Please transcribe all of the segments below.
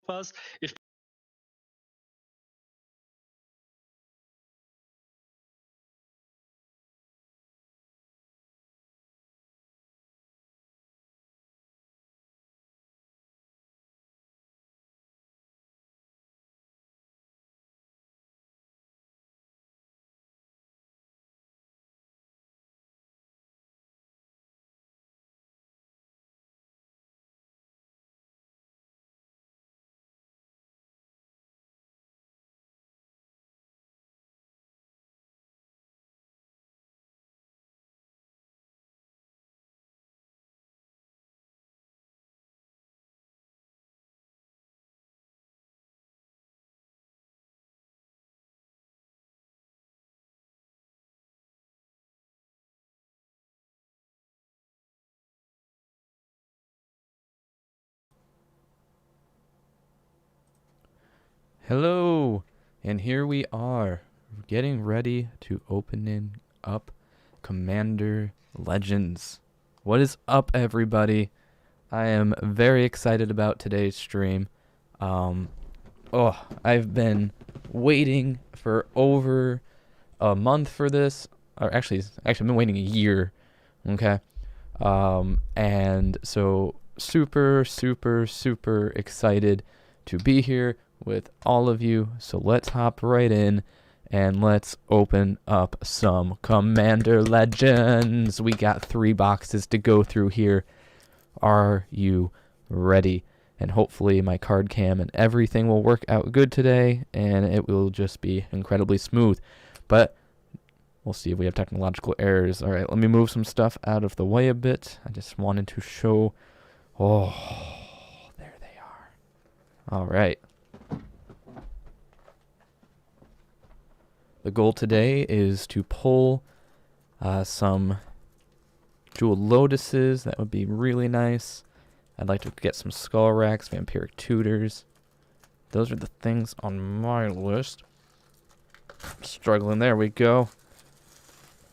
us. If Hello, and here we are, getting ready to opening up Commander Legends. What is up, everybody? I am very excited about today's stream. I've been waiting for over a month for this, or actually, I've been waiting a year. Okay, and so super excited to be here with all of you. So let's hop right in and let's open up some Commander Legends. We got 3 boxes to go through here. Are you ready? And hopefully my card cam and everything will work out good today, and it will just be incredibly smooth. But we'll see if we have technological errors. All right, let me move some stuff out of the way a bit. I just wanted to show. Oh, there they are. All right. The goal today is to pull some Jewel Lotuses. That would be really nice. I'd like to get some Skull Racks, Vampiric Tutors. Those are the things on my list. Struggling. There we go.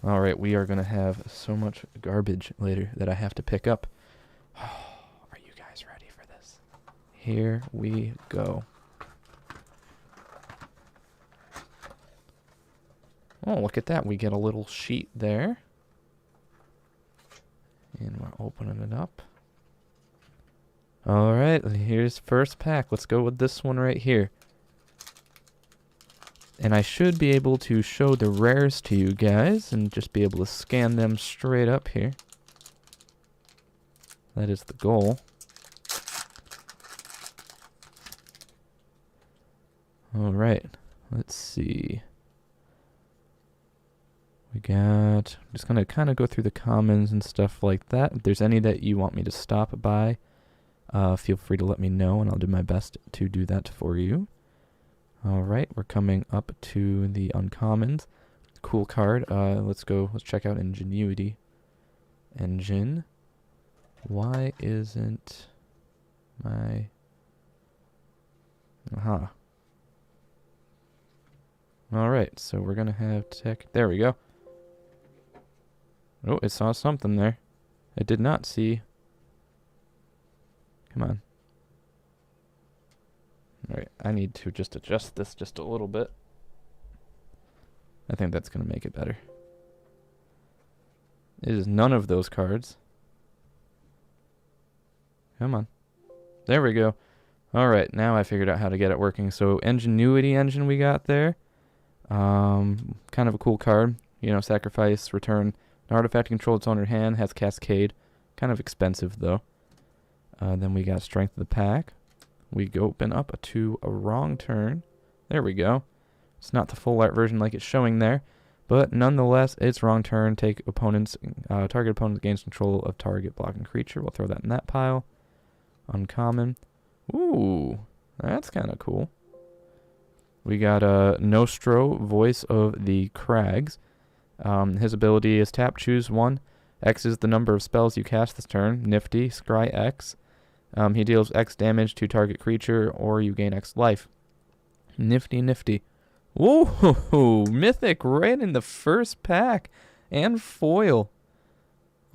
Alright, we are going to have so much garbage later that I have to pick up. Are you guys ready for this? Here we go. Oh, look at that. We get a little sheet there. And we're opening it up. Alright, here's first pack. Let's go with this one right here. And I should be able to show the rares to you guys and just be able to scan them straight up here. That is the goal. Alright, let's see. We got, I'm just going to kind of go through the commons and stuff like that. If there's any that you want me to stop by, feel free to let me know, and I'll do my best to do that for you. Alright, we're coming up to the uncommons. Cool card. Let's check out Ingenuity. Engine. Why isn't my... Aha. Alright, so we're going to have tech... There we go. Oh, it saw something there. It did not see. Come on. Alright, I need to just adjust this just a little bit. I think that's going to make it better. It is none of those cards. Come on. There we go. Alright, now I figured out how to get it working. So, Ingenuity engine we got there. Kind of a cool card. You know, sacrifice, return an artifact control its owner hand, has Cascade. Kind of expensive, though. Then we got Strength of the Pack. We go open up to a wrong turn. There we go. It's not the full art version like it's showing there, but nonetheless, it's wrong turn. Target opponents gains control of target blocking creature. We'll throw that in that pile. Uncommon. Ooh, that's kind of cool. We got Nostro, Voice of the Crags. His ability is tap, choose one. X is the number of spells you cast this turn. Nifty, scry X. He deals X damage to target creature, or you gain X life. Nifty. Whoa, mythic right in the first pack. And foil.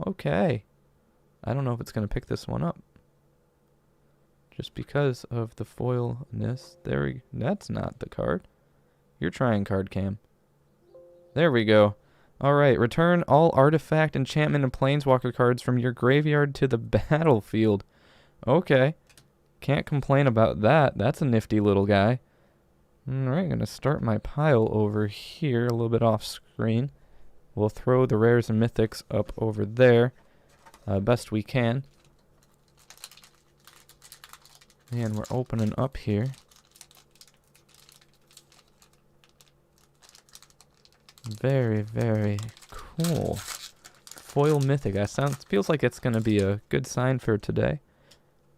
Okay. I don't know if it's going to pick this one up. just because of the foilness. That's not the card. You're trying card cam. There we go. Alright, return all artifact, enchantment, and planeswalker cards from your graveyard to the battlefield. Okay. Can't complain about that. That's a nifty little guy. Alright, gonna start my pile over here, a little bit off screen. We'll throw the rares and mythics up over there, best we can. And we're opening up here. Very, very cool. Foil mythic. Feels like it's gonna be a good sign for today.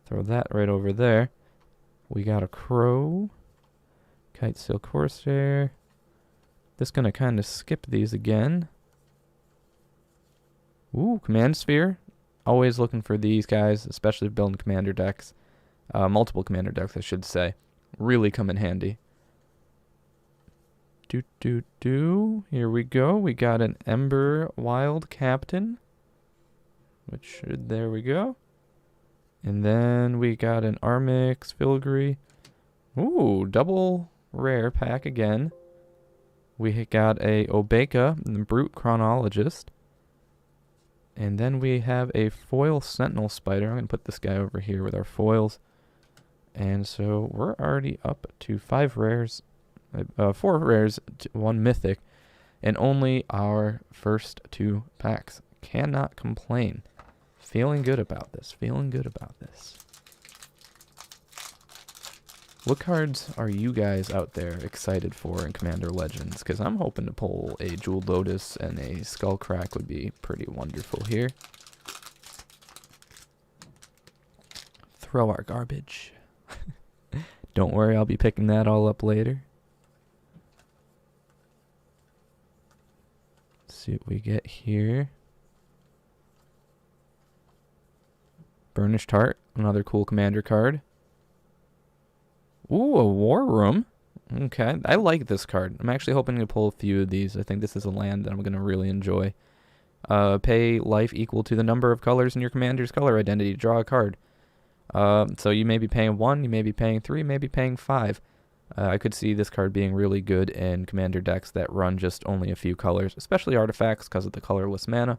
Throw that right over there. We got a crow. Kite Sail Corsair. Just gonna kind of skip these again. Ooh, Command Sphere. Always looking for these guys, especially building commander decks. Multiple commander decks, I should say. Really come in handy. Here we go. We got an Ember Wild Captain. There we go. And then we got an Armix Filigree. Ooh, double rare pack again. We got a Obeka, the Brute Chronologist. And then we have a foil Sentinel Spider. I'm going to put this guy over here with our foils. And so we're already up to 5 rares. 4 rares, 1 mythic, and only our first 2 packs. Cannot complain. Feeling good about this. What cards are you guys out there excited for in Commander Legends? Because I'm hoping to pull a Jeweled Lotus and a Skullcrack would be pretty wonderful here. Throw our garbage. Don't worry, I'll be picking that all up later. See what we get here. Burnished Heart, another cool commander card. Ooh, a War Room. Okay, I like this card. I'm actually hoping to pull a few of these. I think this is a land that I'm going to really enjoy. Pay life equal to the number of colors in your commander's color identity to draw a card. So you may be paying 1, you may be paying 3, maybe paying 5. I could see this card being really good in commander decks that run just only a few colors, especially artifacts because of the colorless mana.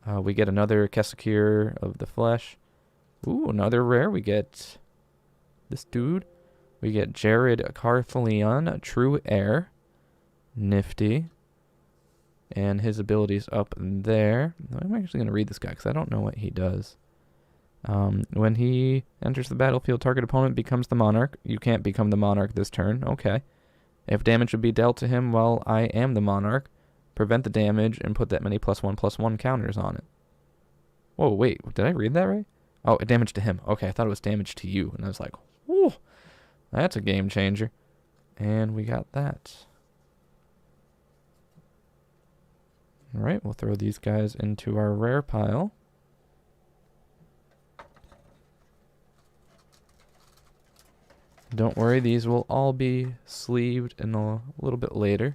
We get another Kesekir of the Flesh. Ooh, another rare. We get this dude. We get Jared Carthalion, True Air. Nifty. And his abilities up there. I'm actually going to read this guy because I don't know what he does. When he enters the battlefield, target opponent becomes the monarch. You can't become the monarch this turn. Okay. If damage would be dealt to him while I am the monarch, prevent the damage and put that many +1/+1 counters on it. Whoa, wait. Did I read that right? Oh, damage to him. Okay, I thought it was damage to you. And I was like, whew, that's a game changer. And we got that. Alright, we'll throw these guys into our rare pile. Don't worry, these will all be sleeved in a little bit later.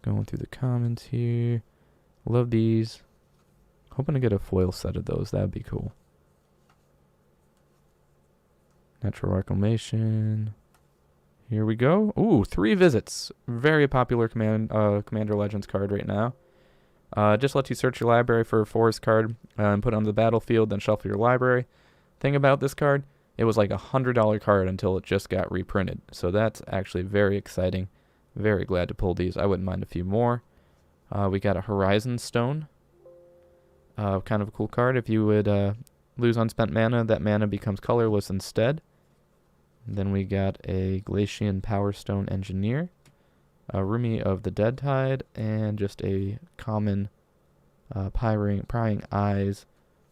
Going through the comments here. Love these. Hoping to get a foil set of those. That would be cool. Natural Reclamation. Here we go. Ooh, 3 visits. Very popular Commander Legends card right now. Just lets you search your library for a forest card and put it on the battlefield, then shuffle your library. Thing about this card, it was like $100 card until it just got reprinted. So that's actually very exciting. Very glad to pull these. I wouldn't mind a few more. We got a Horizon Stone. Kind of a cool card. If you would lose unspent mana, that mana becomes colorless instead. Then we got a Glacian Power Stone Engineer, a Rumi of the Dead Tide, and just a common Prying Eyes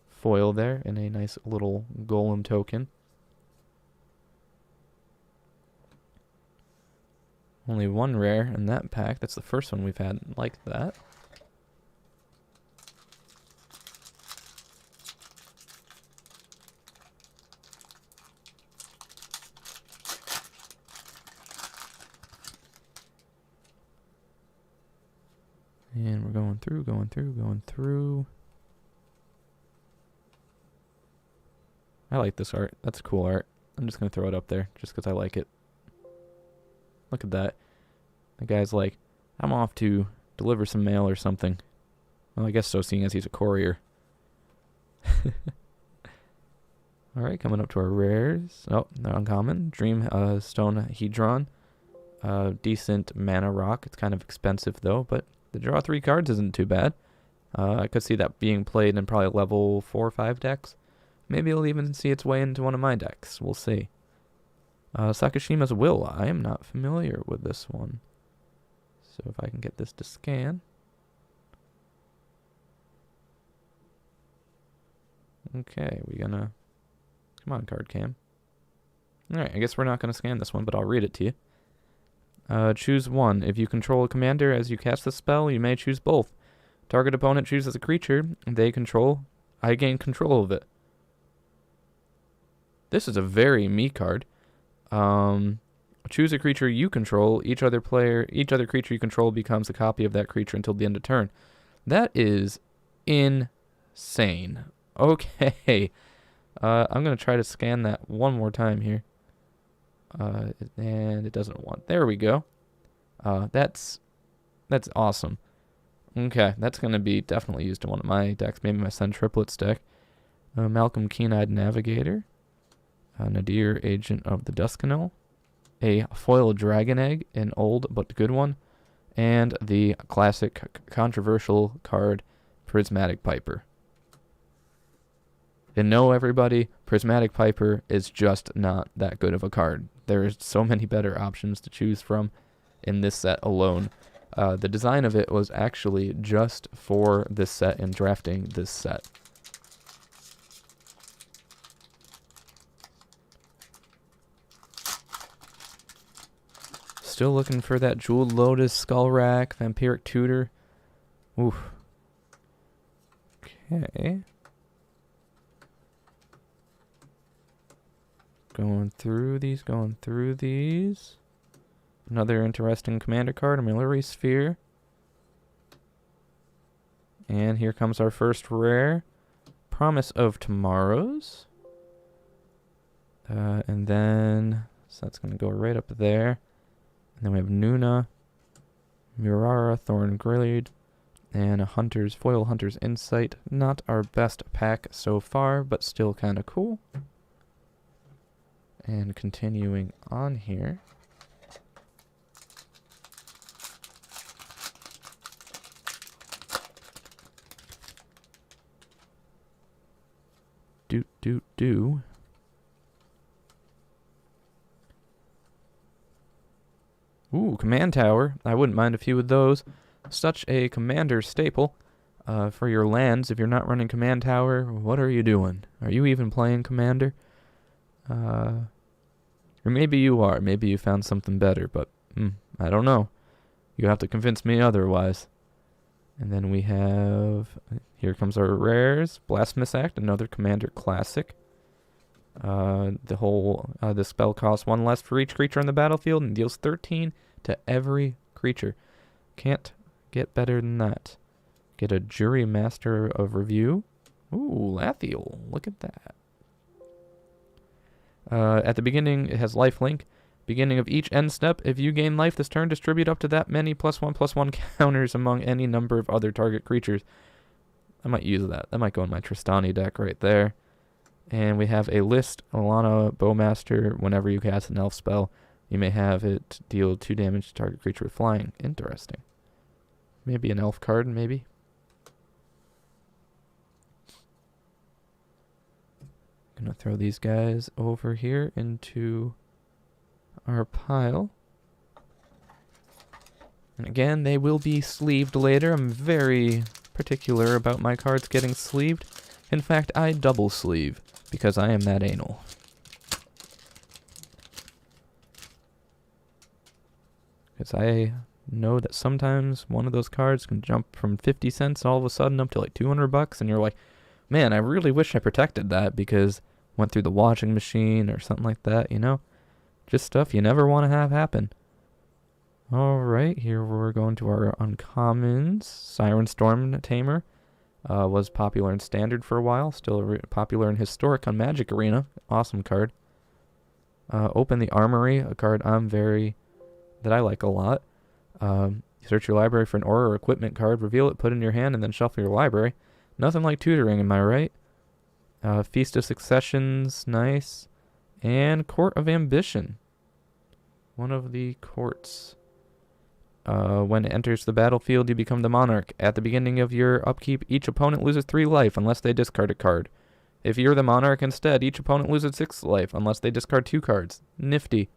foil there, and a nice little Golem token. Only 1 rare in that pack. That's the first one we've had like that. And we're going through. I like this art. That's cool art. I'm just going to throw it up there just because I like it. Look at that. The guy's like, I'm off to deliver some mail or something. Well, I guess so, seeing as he's a courier. Alright, coming up to our rares. Oh, they're uncommon. Dream Stone Hedron. Decent mana rock. It's kind of expensive though, but the draw 3 cards isn't too bad. I could see that being played in probably level 4 or 5 decks. Maybe it'll even see its way into one of my decks. We'll see. Sakashima's Will. I am not familiar with this one. So if I can get this to scan. Okay, we gonna... Come on, card cam. Alright, I guess we're not gonna scan this one, but I'll read it to you. Choose one. If you control a commander as you cast the spell, you may choose both. Target opponent chooses a creature they control. I gain control of it. This is a very me card. Choose a creature you control. Each other creature you control becomes a copy of that creature until the end of turn. That is insane. Okay. I'm going to try to scan that one more time here. And it doesn't want... There we go. That's awesome. Okay, that's going to be definitely used in one of my decks. Maybe my Sun Triplets deck. Malcolm Keen-Eyed Navigator. Nadir, Agent of the Duskanoe. A foil Dragon Egg, an old but good one. And the classic controversial card, Prismatic Piper. And no, everybody, Prismatic Piper is just not that good of a card. There's so many better options to choose from in this set alone. The design of it was actually just for this set and drafting this set. Still looking for that Jeweled Lotus, Skull Rack, Vampiric Tutor. Oof. Okay. Going through these. Another interesting commander card, Artillery Sphere. And here comes our first rare. Promise of Tomorrows. And then, so that's going to go right up there. And then we have Nuna, Murara, Thorn Grilled, and a Foil Hunter's Insight. Not our best pack so far, but still kind of cool. And continuing on here. Do. Ooh, Command Tower. I wouldn't mind a few of those. Such a commander staple for your lands. If you're not running Command Tower, what are you doing? Are you even playing Commander? Or maybe you are. Maybe you found something better, but I don't know. You have to convince me otherwise. And then we have... Here comes our rares. Blasphemous Act, another Commander classic. The spell costs 1 less for each creature on the battlefield and deals 13 to every creature. Can't get better than that. Get a Jury Master of Review. Ooh, Lathiel. Look at that. At the beginning, it has lifelink. Beginning of each end step, if you gain life this turn, distribute up to that many +1/+1 counters among any number of other target creatures. I might use that. That might go in my Tristani deck right there. And we have a list, Alana Bowmaster. Whenever you cast an elf spell, you may have it deal 2 damage to target creature with flying. Interesting. Maybe an elf card, maybe. Gonna throw these guys over here into our pile. And again, they will be sleeved later. I'm very particular about my cards getting sleeved. In fact, I double sleeve because I am that anal. Because I know that sometimes one of those cards can jump from 50 cents all of a sudden up to like $200, and you're like, man, I really wish I protected that because went through the washing machine or something like that, you know? Just stuff you never want to have happen. Alright, here we're going to our uncommons. Siren Storm Tamer was popular in Standard for a while. Still popular in Historic on Magic Arena. Awesome card. Open the Armory, a card that I like a lot. Search your library for an aura or equipment card, reveal it, put it in your hand, and then shuffle your library. Nothing like tutoring, am I right? Feast of Successions, nice. And Court of Ambition. One of the courts. When it enters the battlefield, you become the monarch. At the beginning of your upkeep, each opponent loses 3 life unless they discard a card. If you're the monarch instead, each opponent loses 6 life unless they discard 2 cards. Nifty.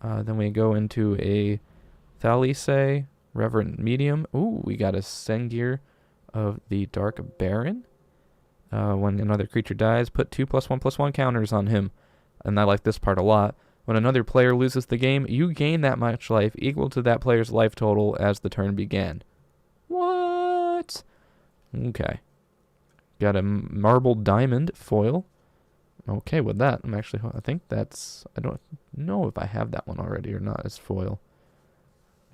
Then we go into a Thalise, Reverend Medium. Ooh, we got a Sengir of the Dark Baron. When another creature dies, put 2+1/+1 counters on him. And I like this part a lot. When another player loses the game, you gain that much life equal to that player's life total as the turn began. What? Okay. Got a Marble Diamond foil. Okay with that. I think that's, I don't know if I have that one already or not as foil.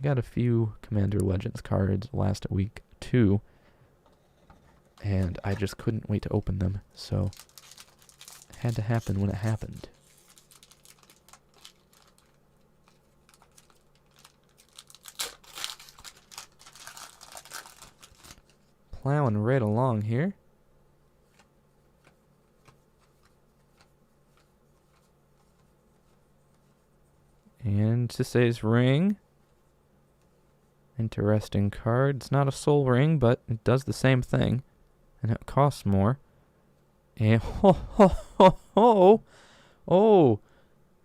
Got a few Commander Legends cards last week too. And I just couldn't wait to open them. So it had to happen when it happened. Plowing right along here. And Sisei's Ring. Interesting card. It's not a soul ring, but it does the same thing. And it costs more. And oh.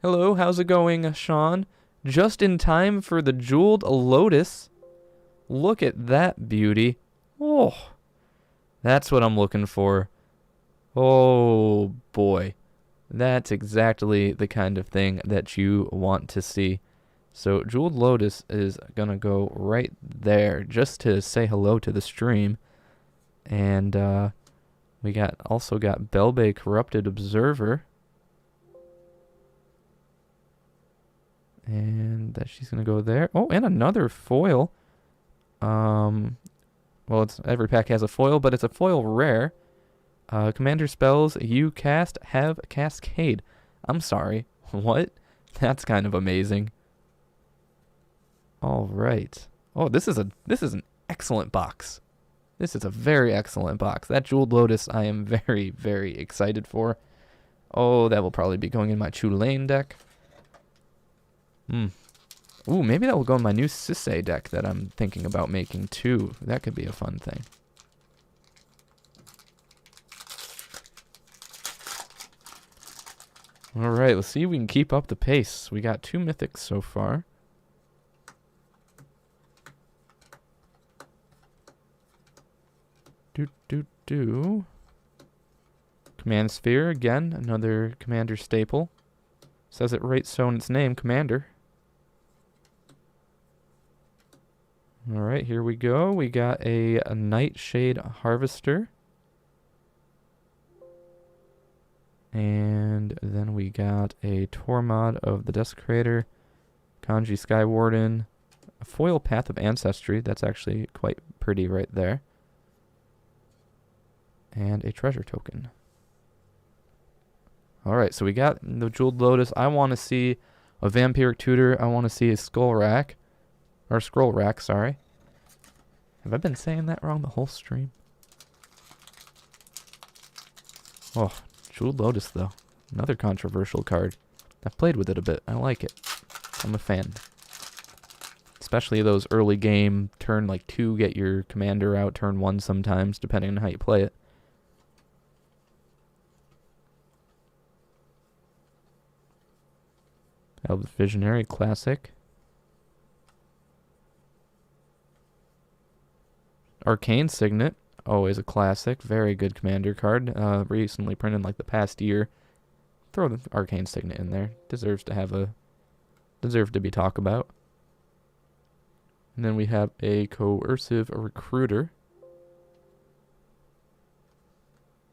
Hello, how's it going, Sean? Just in time for the Jeweled Lotus. Look at that beauty. Oh, that's what I'm looking for. Oh, boy. That's exactly the kind of thing that you want to see. So Jeweled Lotus is going to go right there just to say hello to the stream. And we also got Belbay Corrupted Observer. And that she's going to go there. Oh, and another foil. Well, every pack has a foil, but it's a foil rare. Commander spells you cast have Cascade. I'm sorry. What? That's kind of amazing. All right. Oh, this is an excellent box. This is a very excellent box. That Jeweled Lotus I am very, very excited for. Oh, that will probably be going in my Chulane deck. Ooh, maybe that will go in my new Sisei deck that I'm thinking about making too. That could be a fun thing. Alright, let's see if we can keep up the pace. We got 2 mythics so far. Command Sphere, again, another Commander staple. Says it right so in its name, Commander. Alright, here we go. We got a Nightshade Harvester. And then we got a Tormod of the Desecrator, Kanji Skywarden, a foil Path of Ancestry. That's actually quite pretty right there. And a treasure token. Alright, so we got the Jeweled Lotus. I want to see a Vampiric Tutor. I want to see a Skull Rack. Or Scroll Rack, sorry. Have I been saying that wrong the whole stream? Oh, Jeweled Lotus, though. Another controversial card. I've played with it a bit. I like it. I'm a fan. Especially those early game, turn like 2, get your commander out, turn 1 sometimes, depending on how you play it. Elves Visionary Classic. Arcane Signet, always a classic. Very good commander card. Recently printed like the past year. Throw the Arcane Signet in there. Deserves to be talked about. And then we have a Coercive Recruiter.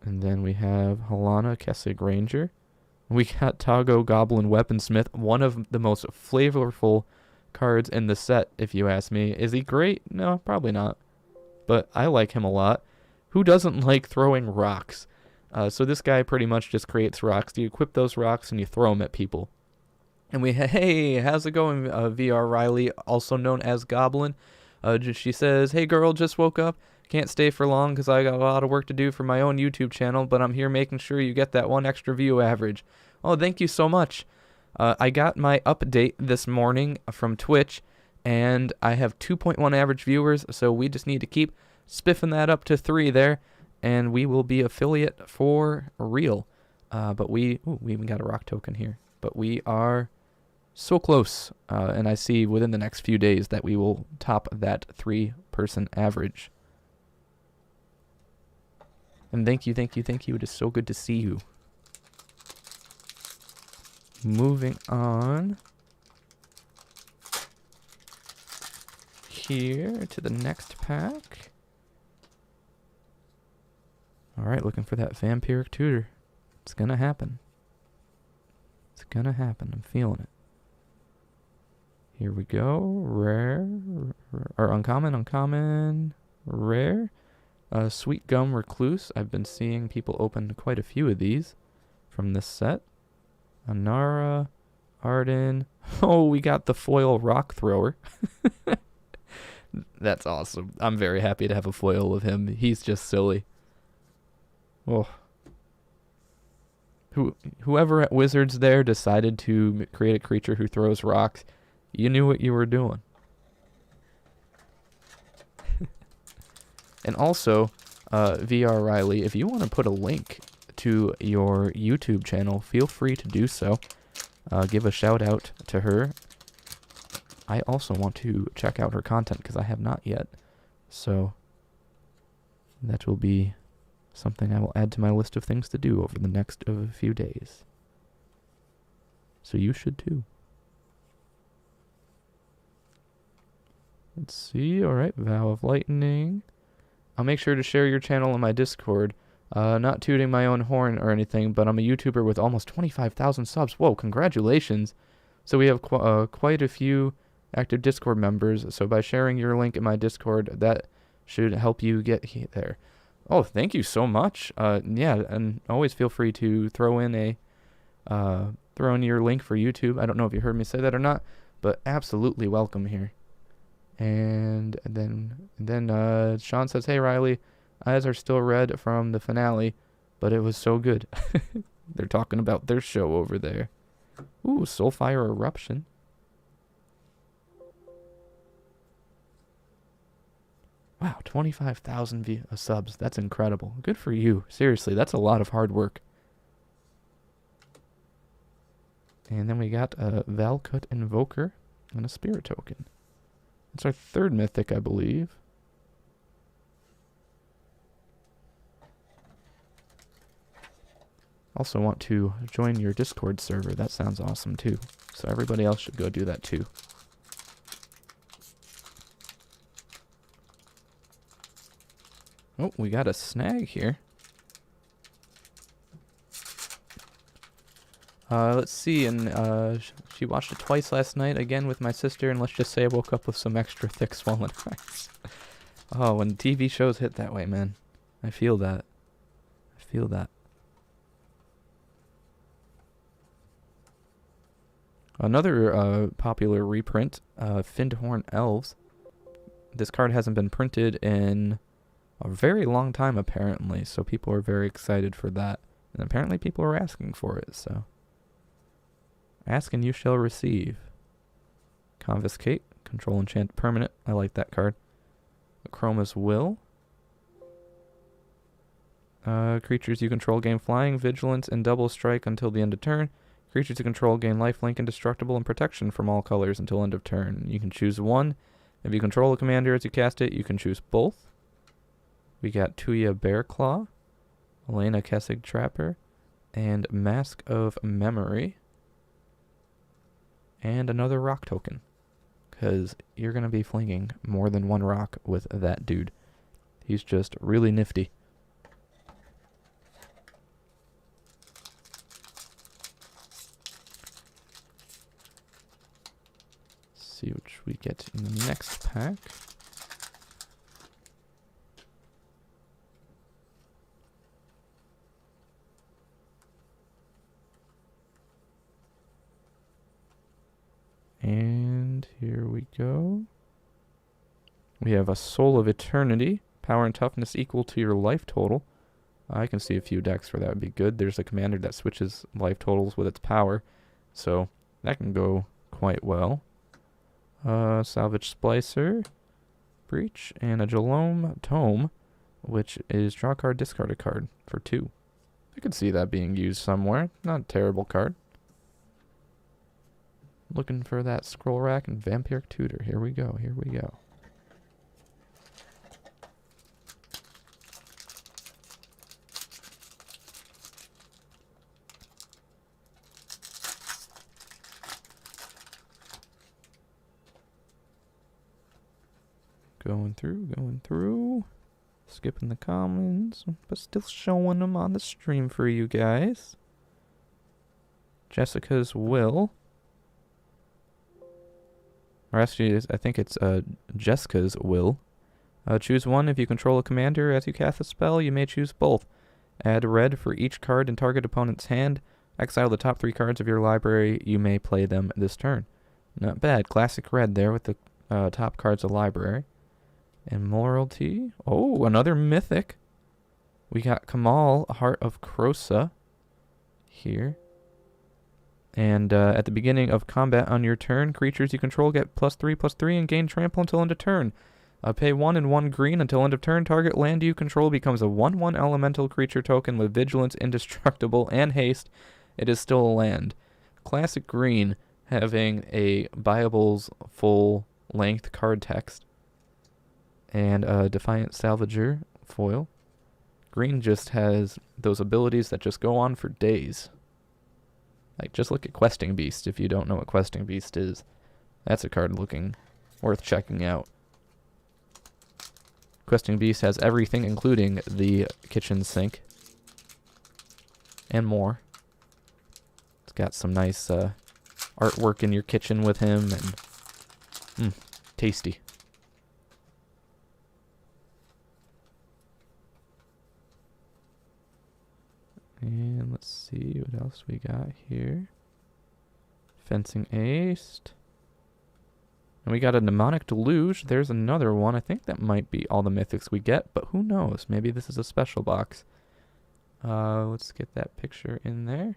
And then we have Halana Kessig Ranger. We got Tago Goblin Weaponsmith, one of the most flavorful cards in the set, if you ask me. Is he great? No, probably not. But I like him a lot. Who doesn't like throwing rocks? So this guy pretty much just creates rocks. You equip those rocks and you throw them at people. And hey, how's it going, VR Riley, also known as Goblin? She says, hey girl, just woke up. Can't stay for long because I got a lot of work to do for my own YouTube channel, but I'm here making sure you get that 1 extra view average. Oh, thank you so much. I got my update this morning from Twitch, and I have 2.1 average viewers, so we just need to keep spiffing that up to 3 there, and we will be affiliate for real. But we even got a rock token here. But we are so close, and I see within the next few days that we will top that 3-person average. And thank you. It is so good to see you. Moving on here to the next pack. All right, looking for that vampiric tutor. It's gonna happen. It's gonna happen. I'm feeling it. Here we go. Rare, or uncommon, rare. Sweet Gum Recluse. I've been seeing people open quite a few of these from this set. Anara, Arden. Oh, we got the foil rock thrower. That's awesome. I'm very happy to have a foil of him. He's just silly. Oh. Whoever at Wizards there decided to create a creature who throws rocks, you knew what you were doing. And also, VR Riley, if you want to put a link to your YouTube channel, feel free to do so. Give a shout out to her. I also want to check out her content because I have not yet. So that will be something I will add to my list of things to do over the next few days. So you should too. Let's see. All right, Vow of Lightning. I'll make sure to share your channel in my Discord. Not tooting my own horn or anything, but I'm a YouTuber with almost 25,000 subs. Whoa, congratulations. So we have quite a few active Discord members. So by sharing your link in my Discord, that should help you get there. Oh, thank you so much. Yeah, and always feel free to throw in your link for YouTube. I don't know if you heard me say that or not, but absolutely welcome here. And then Sean says, hey Riley, eyes are still red from the finale, but it was so good. They're talking about their show over there. Ooh, Soulfire Eruption. Wow, 25,000 subs. That's incredible. Good for you. Seriously, that's a lot of hard work. And then we got a Valkut Invoker and a Spirit Token. It's our 3rd mythic, I believe. Also want to join your Discord server. That sounds awesome too. So everybody else should go do that too. Oh, we got a snag here. Let's see, and she watched it twice last night, again with my sister, and let's just say I woke up with some extra thick swollen eyes. Oh, when TV shows hit that way, man. I feel that. I feel that. Another popular reprint, Findhorn Elves. This card hasn't been printed in a very long time, apparently, so people are very excited for that. And apparently people are asking for it, so... Ask and you shall receive. Confiscate. Control enchant permanent. I like that card. Chroma's Will. Creatures you control gain flying, vigilance, and double strike until the end of turn. Creatures you control gain lifelink, indestructible, and protection from all colors until end of turn. You can choose one. If you control a commander as you cast it, you can choose both. We got Tuya Bearclaw, Elena Kessig Trapper, and Mask of Memory. And another rock token. Because you're going to be flinging more than one rock with that dude. He's just really nifty. see which we get in the next pack. And here we go. We have a Soul of Eternity. Power and toughness equal to your life total. I can see a few decks where that would be good. There's a commander that switches life totals with its power. So that can go quite well. Salvage Splicer, Breach, and a Jalome Tome, which is draw a card, discard a card for 2. I could see that being used somewhere. Not a terrible card. Looking for that Scroll Rack and Vampiric Tutor. Here we go, here we go. Going through. Skipping the commons, but still showing them on the stream for you guys. Jessica's Will. Or actually, I think it's Jessica's Will. Choose one. If you control a commander as you cast a spell, you may choose both. Add red for each card in target opponent's hand. Exile the top 3 cards of your library. You may play them this turn. Not bad. Classic red there with the top cards of library. Immortality. Oh, another mythic. We got Kamal, Heart of Krosa, here. And at the beginning of combat on your turn, creatures you control get +3/+3 and gain trample until end of turn. Pay 1 and 1 green until end of turn. Target land you control becomes a 1/1 elemental creature token with vigilance, indestructible, and haste. It is still a land. Classic green having a Bible's full-length card text. And Defiant Salvager foil. Green just has those abilities that just go on for days. Like, just look at Questing Beast if you don't know what Questing Beast is. That's a card looking worth checking out. Questing Beast has everything, including the kitchen sink. And more. It's got some nice artwork in your kitchen with him, and tasty. And let's see what else we got here. Fencing Ace. And we got a Mnemonic Deluge. There's another one. I think that might be all the mythics we get, but who knows? Maybe this is a special box. Let's get that picture in there.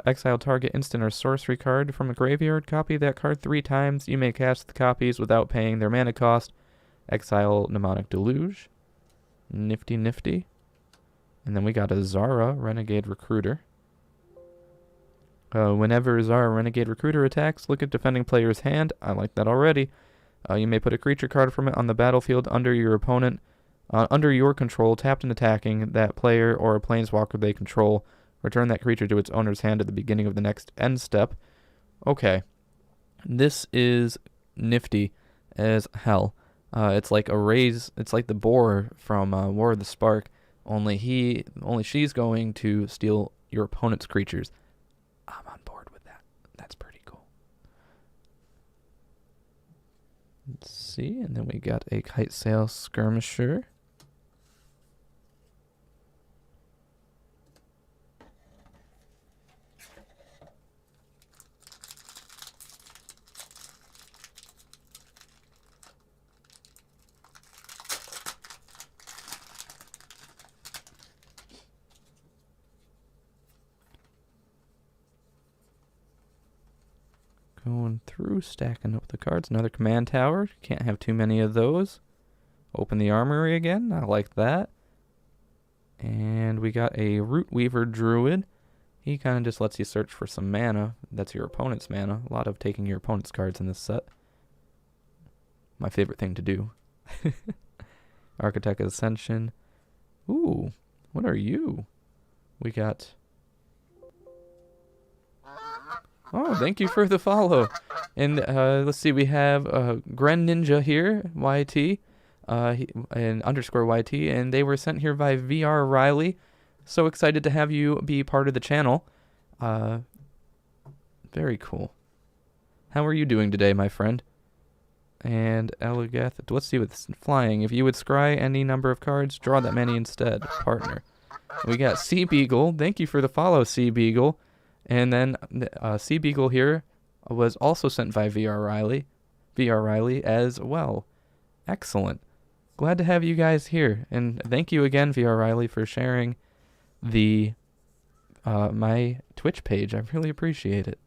Exile target instant or sorcery card from a graveyard. Copy that card 3 times. You may cast the copies without paying their mana cost. Exile Mnemonic Deluge. Nifty, nifty. And then we got a Zara Renegade Recruiter. Whenever Zara Renegade Recruiter attacks, look at defending player's hand. I like that already. You may put a creature card from it on the battlefield under your opponent, under your control, tapped and attacking that player or a planeswalker they control. Return that creature to its owner's hand at the beginning of the next end step. Okay. This is nifty as hell. It's like a raise. It's like the boar from War of the Spark. Only she's going to steal your opponent's creatures. I'm on board with that. That's pretty cool. Let's see, and then we got a Kite Sail Skirmisher. Going through, stacking up the cards. Another command tower. Can't have too many of those. Open the armory again. I like that. And we got a Root Weaver Druid. He kind of just lets you search for some mana. That's your opponent's mana. A lot of taking your opponent's cards in this set. My favorite thing to do. Architect Ascension. Ooh, what are you? We got... Oh, thank you for the follow. And let's see, we have Gren Ninja here, YT, and underscore YT, and they were sent here by VR Riley. So excited to have you be part of the channel. Very cool. How are you doing today, my friend? And Elagath, let's see what's flying. If you would scry any number of cards, draw that many instead. Partner. We got Sea Beagle. Thank you for the follow, Sea Beagle. And then Sea Beagle here was also sent by VR Riley as well. Excellent. Glad to have you guys here. And thank you again, VR Riley, for sharing the my Twitch page. I really appreciate it.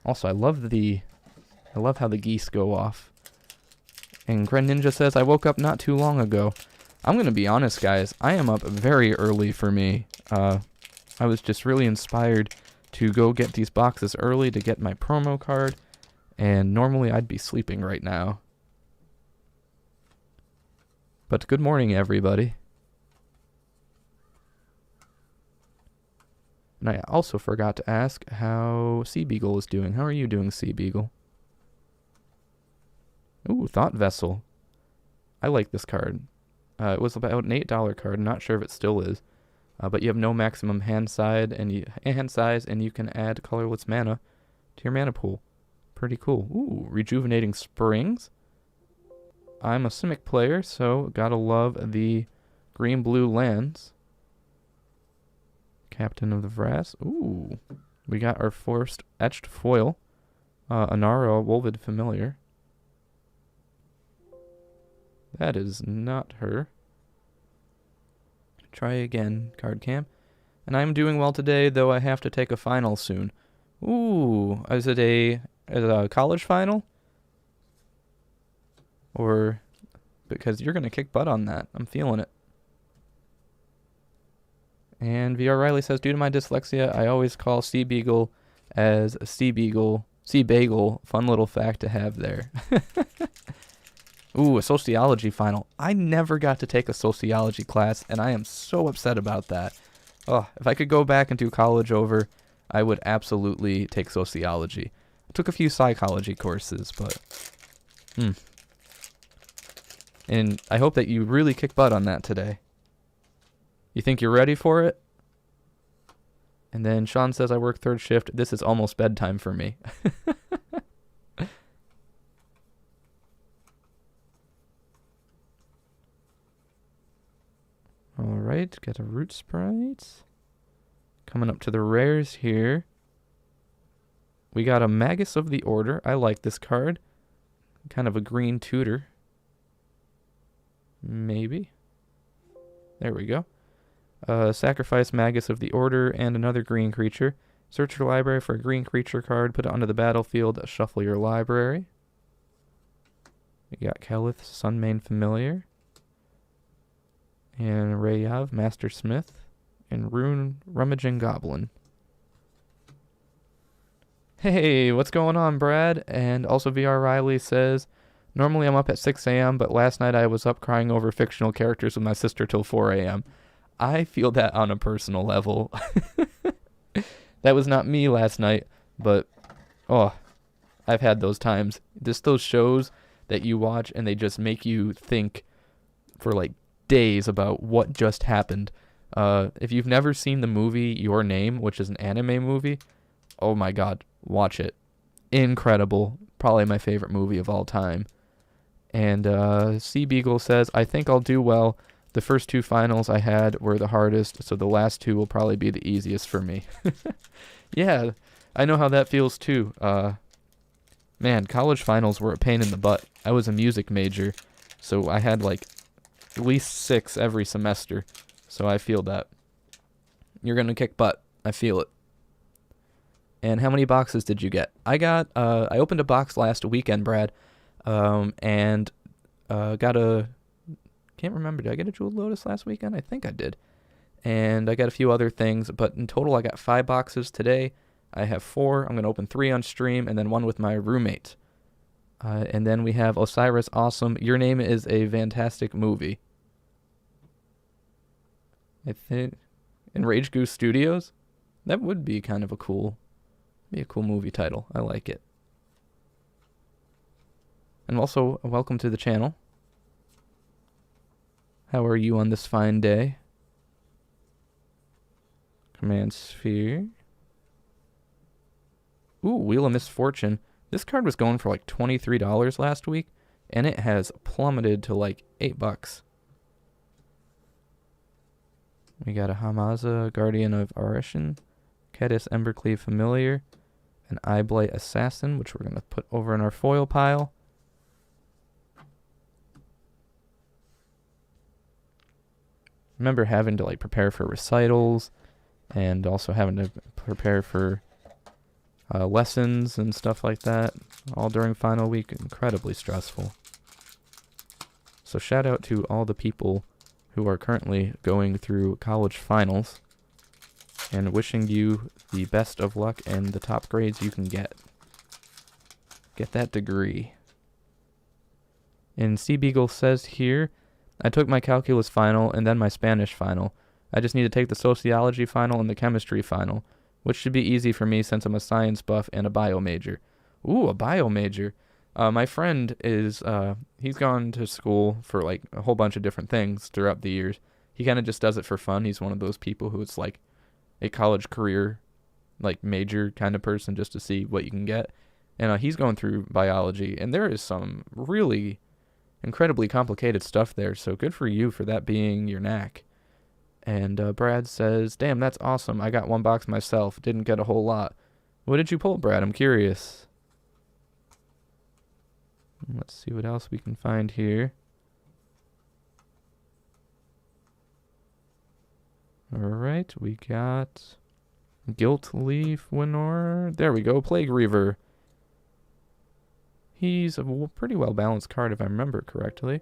Also, I love how the geese go off. And Gren Ninja says, I woke up not too long ago. I'm going to be honest, guys. I am up very early for me. I was just really inspired to go get these boxes early to get my promo card. And normally I'd be sleeping right now. But good morning, everybody. And I also forgot to ask how Sea Beagle is doing. How are you doing, Sea Beagle? Ooh, Thought Vessel. I like this card. It was about an $8 card. Not sure if it still is. But you have no maximum hand size, and you can add colorless mana to your mana pool. Pretty cool. Ooh, Rejuvenating Springs. I'm a Simic player, so gotta love the green-blue lands. Captain of the Vrass. Ooh. We got our first etched foil. Anara, Wolvid Familiar. That is not her. Try again, card cam. And I'm doing well today, though I have to take a final soon. Ooh. Is it a college final? Or... because you're going to kick butt on that. I'm feeling it. And VR Riley says, due to my dyslexia, I always call Sea Beagle as a Sea Bagel. Fun little fact to have there. Ooh, a sociology final. I never got to take a sociology class, and I am so upset about that. Oh, if I could go back and do college over, I would absolutely take sociology. I took a few psychology courses, but... And I hope that you really kick butt on that today. You think you're ready for it? And then Sean says, I work third shift. This is almost bedtime for me. Alright, got a Root Sprite. Coming up to the rares here. We got a Magus of the Order. I like this card. Kind of a green tutor. Maybe. There we go. Sacrifice Magus of the Order and another green creature. Search your library for a green creature card. Put it onto the battlefield. Shuffle your library. We got Kelith, Sunmane Familiar. And Rayav, Master Smith. And Rune, Rummaging Goblin. Hey, what's going on, Brad? And also VR Riley says... normally I'm up at 6 a.m., but last night I was up crying over fictional characters with my sister till 4 a.m. I feel that on a personal level. That was not me last night, but, oh, I've had those times. Just those shows that you watch and they just make you think for like days about what just happened. If you've never seen the movie Your Name, which is an anime movie, oh my god, watch it. Incredible. Probably my favorite movie of all time. And Sea Beagle says, I think I'll do well. The first two finals I had were the hardest, so the last two will probably be the easiest for me. Yeah, I know how that feels too. Man, college finals were a pain in the butt. I was a music major, so I had like at least 6 every semester. So I feel that. You're going to kick butt. I feel it. And how many boxes did you get? I opened a box last weekend, Brad. And got a, can't remember, did I get a Jeweled Lotus last weekend? I think I did. And I got a few other things, but in total I got 5 boxes today. I have 4. I'm going to open 3 on stream and then 1 with my roommate. And then we have Osiris Awesome. Your Name is a Fantastic Movie. I think, in Rage Goose Studios? That would be kind of a cool movie title. I like it. And also, welcome to the channel. How are you on this fine day? Command Sphere. Ooh, Wheel of Misfortune. This card was going for like $23 last week, and it has plummeted to like $8. We got a Hamaza, Guardian of Arishan, Kedis Embercleave Familiar, an Eyeblight Assassin, which we're going to put over in our foil pile. Remember having to like prepare for recitals and also having to prepare for lessons and stuff like that, all during final week. Incredibly stressful. So shout out to all the people who are currently going through college finals and wishing you the best of luck and the top grades you can get. Get that degree. And Sea Beagle says here, I took my calculus final and then my Spanish final. I just need to take the sociology final and the chemistry final, which should be easy for me since I'm a science buff and a bio major. Ooh, a bio major. My friend is, he's gone to school for like a whole bunch of different things throughout the years. He kind of just does it for fun. He's one of those people who it's like a college career, like major kind of person just to see what you can get. And he's going through biology, and there is some really incredibly complicated stuff there. So good for you for that being your knack. And Brad says, damn, that's awesome. I got one box myself. Didn't get a whole lot. What did you pull, Brad? I'm curious. Let's see what else we can find here. Alright, we got Guilt Leaf Winor. There we go, Plague Reaver. He's a pretty well-balanced card if I remember correctly.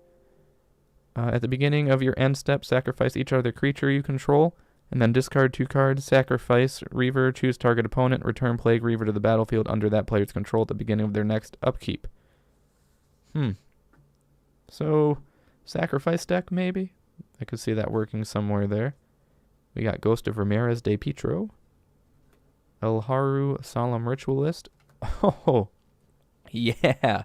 At the beginning of your end step, sacrifice each other creature you control, and then discard 2 cards, sacrifice Reaver, choose target opponent, return Plague Reaver to the battlefield under that player's control at the beginning of their next upkeep. So, sacrifice deck maybe? I could see that working somewhere there. We got Ghost of Ramirez de Petro. Elharu Solemn Ritualist. Oh, yeah.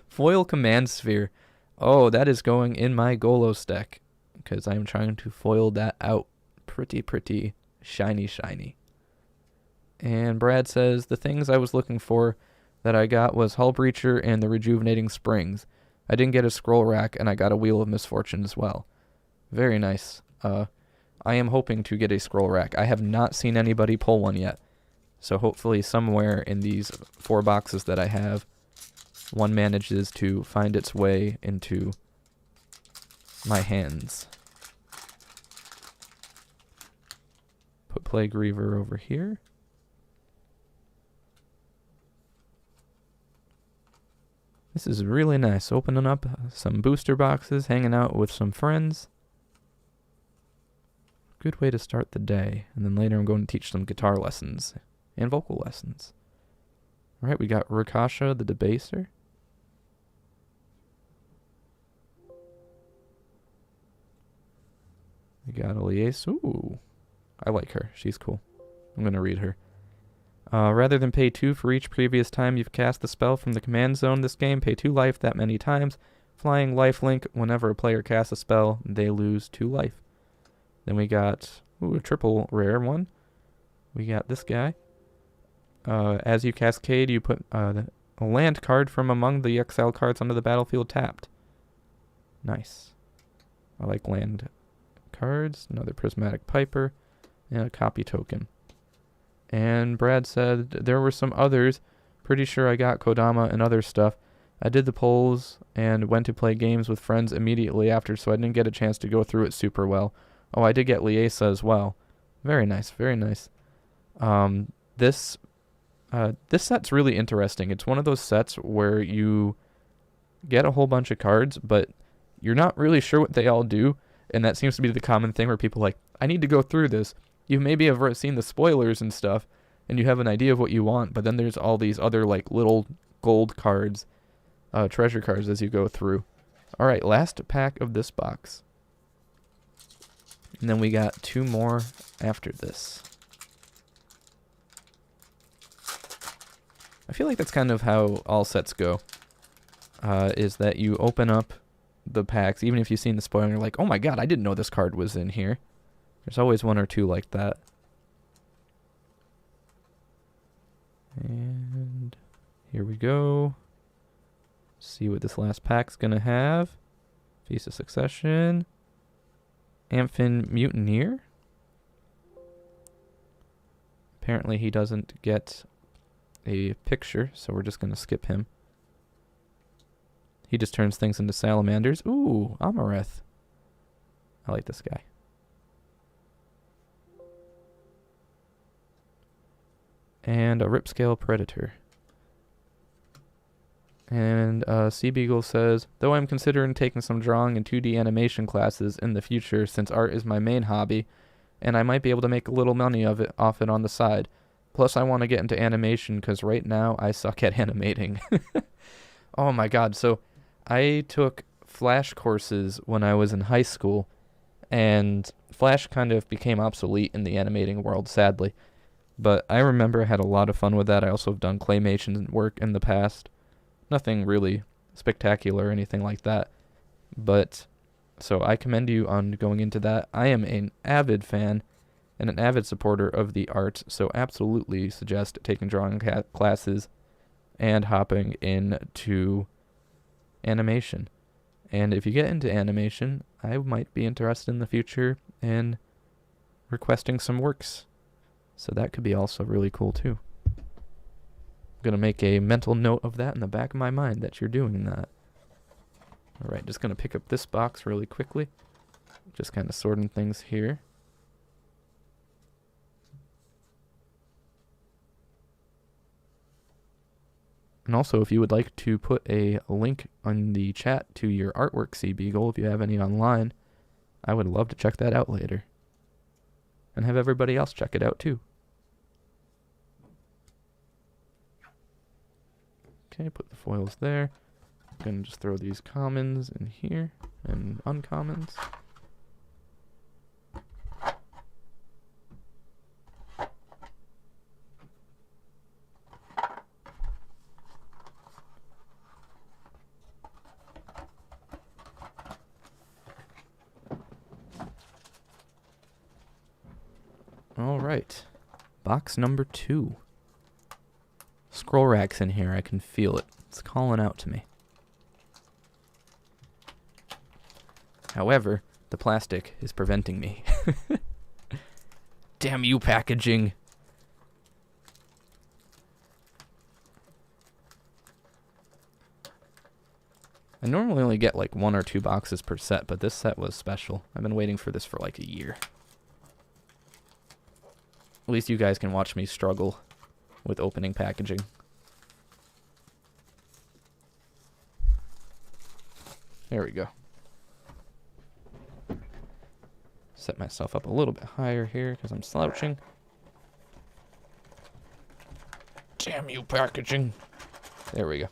Foil Command Sphere. Oh, that is going in my Golos deck, because I'm trying to foil that out. Pretty shiny. And Brad says, the things I was looking for that I got was Hull Breacher and the Rejuvenating Springs. I didn't get a Scroll Rack, and I got a Wheel of Misfortune as well. Very nice. I am hoping to get a Scroll Rack. I have not seen anybody pull one yet. So hopefully somewhere in these 4 boxes that I have, one manages to find its way into my hands. Put Plague Reaver over here. This is really nice. Opening up some booster boxes, hanging out with some friends. Good way to start the day. And then later I'm going to teach some guitar lessons and vocal lessons. Alright, we got Rakasha the Debaser. We got Elias. Ooh, I like her. She's cool. I'm going to read her. Rather than pay 2 for each previous time you've cast the spell from the command zone this game, pay 2 life that many times. Flying lifelink, whenever a player casts a spell, they lose 2 life. Then we got a triple rare one. We got this guy. As you cascade, you put a land card from among the exile cards onto the battlefield tapped. Nice. I like land cards. Another Prismatic Piper. And a copy token. And Brad said there were some others. Pretty sure I got Kodama and other stuff. I did the polls and went to play games with friends immediately after, so I didn't get a chance to go through it super well. Oh, I did get Liesa as well. Very nice, very nice. This set's really interesting. It's one of those sets where you get a whole bunch of cards, but you're not really sure what they all do, and that seems to be the common thing where people are like, I need to go through this. You maybe have seen the spoilers and stuff, and you have an idea of what you want, but then there's all these other like little gold cards, treasure cards as you go through. Alright, last pack of this box. And then we got 2 more after this. I feel like that's kind of how all sets go. Is that you open up the packs, even if you've seen the spoiler, and you're like, oh my god, I didn't know this card was in here. There's always 1 or 2 like that. And here we go. See what this last pack's gonna have. Feast of Succession. Amphin Mutineer. Apparently he doesn't get a picture, so we're just gonna skip him. He just turns things into salamanders. Ooh, Amareth. I like this guy. And a Ripscale Predator. And Sea Beagle says, though I'm considering taking some drawing and 2D animation classes in the future since art is my main hobby, and I might be able to make a little money off it on the side. Plus I want to get into animation because right now I suck at animating. Oh my god, so I took Flash courses when I was in high school, and Flash kind of became obsolete in the animating world, sadly. But I remember I had a lot of fun with that. I also have done claymation work in the past. Nothing really spectacular or anything like that. But, so I commend you on going into that. I am an avid fan and an avid supporter of the art, so absolutely suggest taking drawing classes and hopping into animation. And if you get into animation, I might be interested in the future in requesting some works. So that could be also really cool too. I'm going to make a mental note of that in the back of my mind that you're doing that. Alright, just going to pick up this box really quickly. Just kind of sorting things here. And also, if you would like to put a link on the chat to your artwork, Sea Beagle, if you have any online, I would love to check that out later. And have everybody else check it out too. Okay, put the foils there. I'm going to just throw these commons in here and uncommons. All right, box number 2. Scroll rack's in here. I can feel it. It's calling out to me. However, the plastic is preventing me. Damn you, packaging. I normally only get like 1 or 2 boxes per set, but this set was special. I've been waiting for this for like a year. At least you guys can watch me struggle with opening packaging. There we go. Set myself up a little bit higher here because I'm slouching. Damn you, packaging. There we go.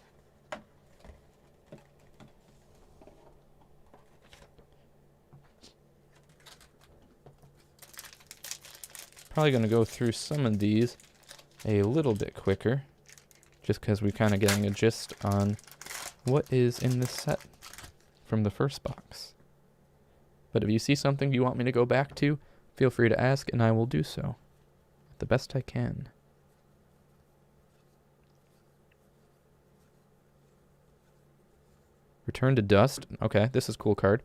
Probably going to go through some of these a little bit quicker, just because we're kind of getting a gist on what is in this set from the first box. But if you see something you want me to go back to, feel free to ask and I will do so the best I can. Return to Dust. Okay, this is a cool card.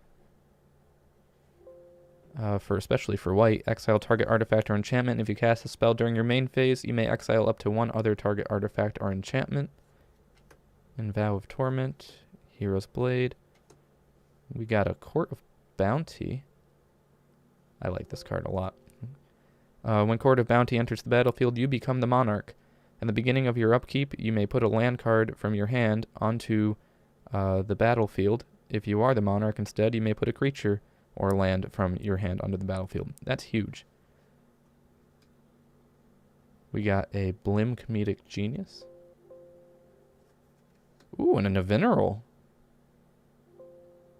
Especially for white, exile target artifact or enchantment. If you cast a spell during your main phase, you may exile up to 1 other target artifact or enchantment. And Vow of Torment, Hero's Blade. We got a Court of Bounty. I like this card a lot. When Court of Bounty enters the battlefield, you become the monarch. At the beginning of your upkeep, you may put a land card from your hand onto the battlefield. If you are the monarch instead, you may put a creature or land from your hand onto the battlefield. That's huge. We got a Blim Comedic Genius. Ooh, and a Nevinyrral.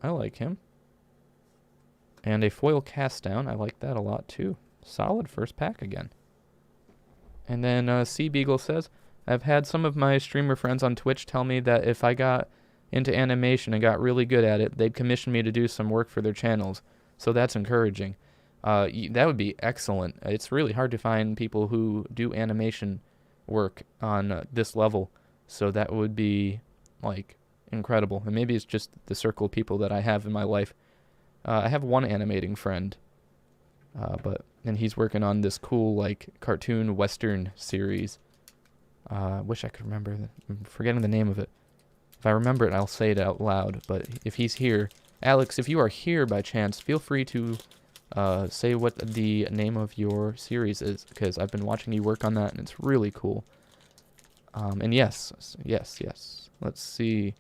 I like him. And a Foil Cast Down. I like that a lot too. Solid first pack again. And then Sea Beagle says, I've had some of my streamer friends on Twitch tell me that if I got into animation and got really good at it, they'd commission me to do some work for their channels. So that's encouraging. That would be excellent. It's really hard to find people who do animation work on this level. So that would be like incredible. And maybe it's just the circle of people that I have in my life. I have one animating friend, and he's working on this cool like cartoon western series. I wish I could remember. I'm forgetting the name of it. If I remember it, I'll say it out loud. But if he's here, Alex, if you are here by chance, feel free to say what the name of your series is, because I've been watching you work on that, and it's really cool. And yes. Let's see.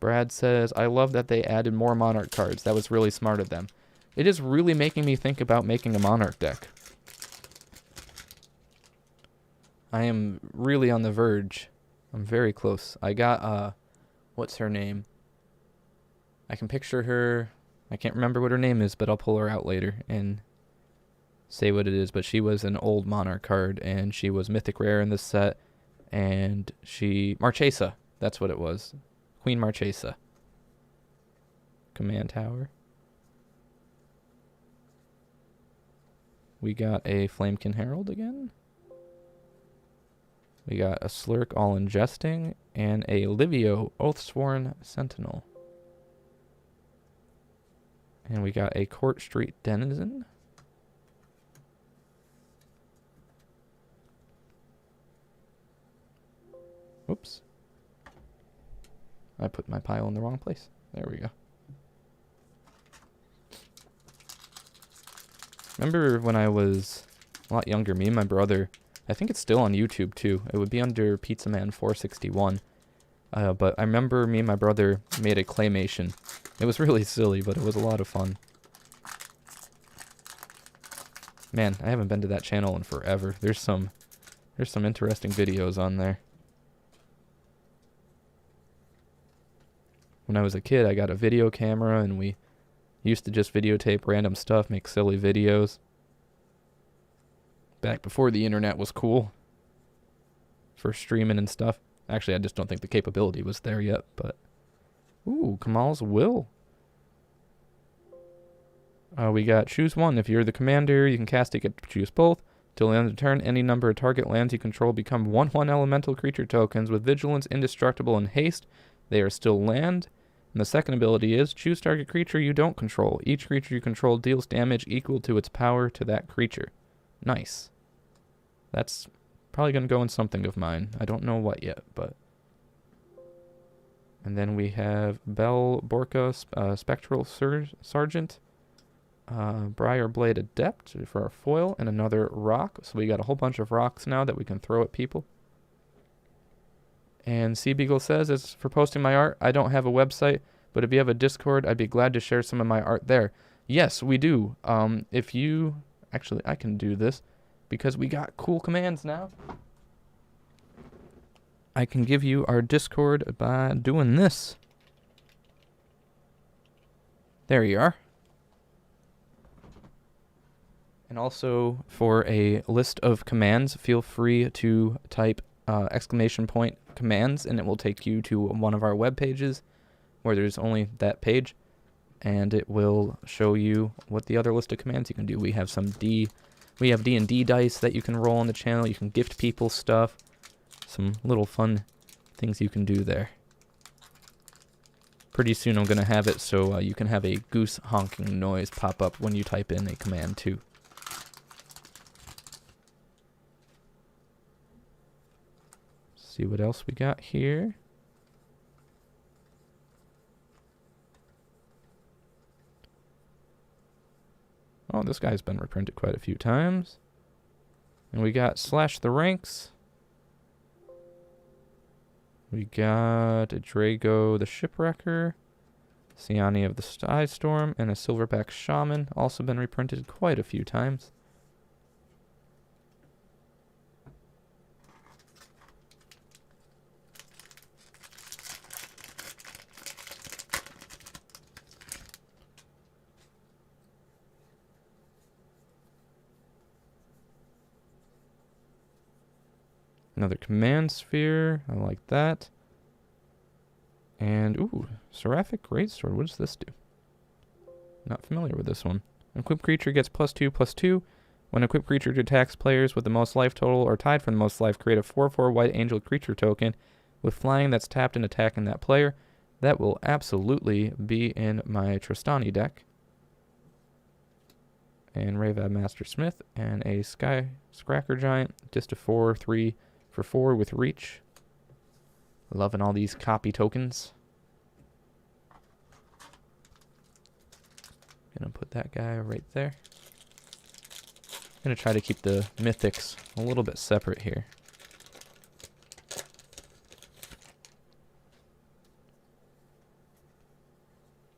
Brad says, I love that they added more Monarch cards. That was really smart of them. It is really making me think about making a Monarch deck. I am really on the verge. I'm very close. I got, what's her name? I can picture her. I can't remember what her name is, but I'll pull her out later and say what it is. But she was an old Monarch card, and she was Mythic Rare in this set. And Marchesa, that's what it was. Queen Marchesa. Command Tower. We got a Flamekin Herald again. We got a Slurk All Ingesting, and a Livio Oathsworn Sentinel. And we got a Court Street Denizen. Oops. I put my pile in the wrong place. There we go. Remember when I was a lot younger, me and my brother, I think it's still on YouTube too. It would be under Pizza Man 461. But I remember me and my brother made a claymation. It was really silly, but it was a lot of fun. Man, I haven't been to that channel in forever. There's some interesting videos on there. When I was a kid, I got a video camera, and we used to just videotape random stuff, make silly videos. Back before the internet was cool. For streaming and stuff. Actually, I just don't think the capability was there yet, but... Ooh, Kamal's Will. We got choose one. If you're the commander, you can cast it, get to choose both. Till the end of the turn, any number of target lands you control become 1/1 elemental creature tokens with vigilance, indestructible, and haste. They are still land. And the second ability is choose target creature you don't control. Each creature you control deals damage equal to its power to that creature. Nice. That's probably going to go in something of mine. I don't know what yet, but... And then we have Bell Borka, Spectral Sergeant, Briarblade Adept for our foil, and another rock. So we got a whole bunch of rocks now that we can throw at people. And Sea Beagle says, as for posting my art, I don't have a website, but if you have a Discord, I'd be glad to share some of my art there. Yes, we do. If you... Actually, I can do this, because we got cool commands now. I can give you our Discord by doing this. There you are. And also, for a list of commands, feel free to type ! commands, and it will take you to one of our web pages where there's only that page, and it will show you what the other list of commands you can do. We have D&D dice that you can roll on the channel. You can gift people stuff. Some little fun things you can do there. Pretty soon I'm going to have it so you can have a goose honking noise pop up when you type in a command too. See what else we got here. Oh, this guy's been reprinted quite a few times. And we got Slash the Ranks. We got a Drago the Shipwrecker, Siani of the Sky Storm, and a Silverback Shaman. Also been reprinted quite a few times. Another Command Sphere. I like that. And, ooh, Seraphic Greatsword. What does this do? Not familiar with this one. Equipped creature gets +2/+2. When a equipped creature attacks players with the most life total or tied for the most life, create a 4/4 white angel creature token with flying that's tapped and attacking that player. That will absolutely be in my Tristani deck. And Rayvad Master Smith and a Sky Scracker Giant. Just a 4/3 for 4 with reach. Loving all these copy tokens. Gonna put that guy right there. Gonna try to keep the mythics a little bit separate here.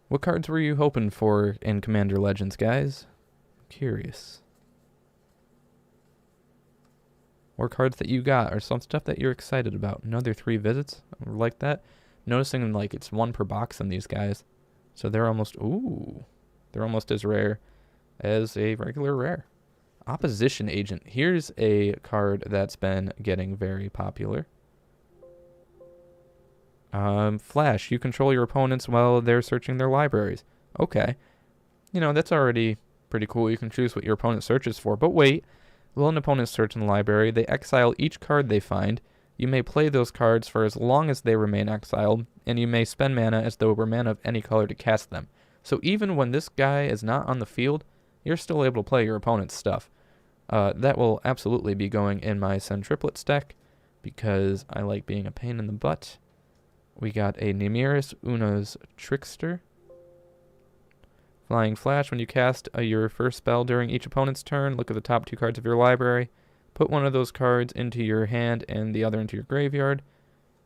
What cards were you hoping for in Commander Legends, guys? Curious. Or cards that you got, or some stuff that you're excited about. Another 3 visits, like that. Noticing like it's 1 per box on these guys. So they're almost, they're almost as rare as a regular rare. Opposition Agent. Here's a card that's been getting very popular. Flash. You control your opponents while they're searching their libraries. Okay. You know, that's already pretty cool. You can choose what your opponent searches for. But wait. While an opponent searches in the library, they exile each card they find. You may play those cards for as long as they remain exiled, and you may spend mana as though it were mana of any color to cast them. So even when this guy is not on the field, you're still able to play your opponent's stuff. That will absolutely be going in my Send Triplets deck, because I like being a pain in the butt. We got a Nemiris Una's Trickster. Flying Flash. When you cast your first spell during each opponent's turn, look at the top 2 cards of your library. Put one of those cards into your hand and the other into your graveyard.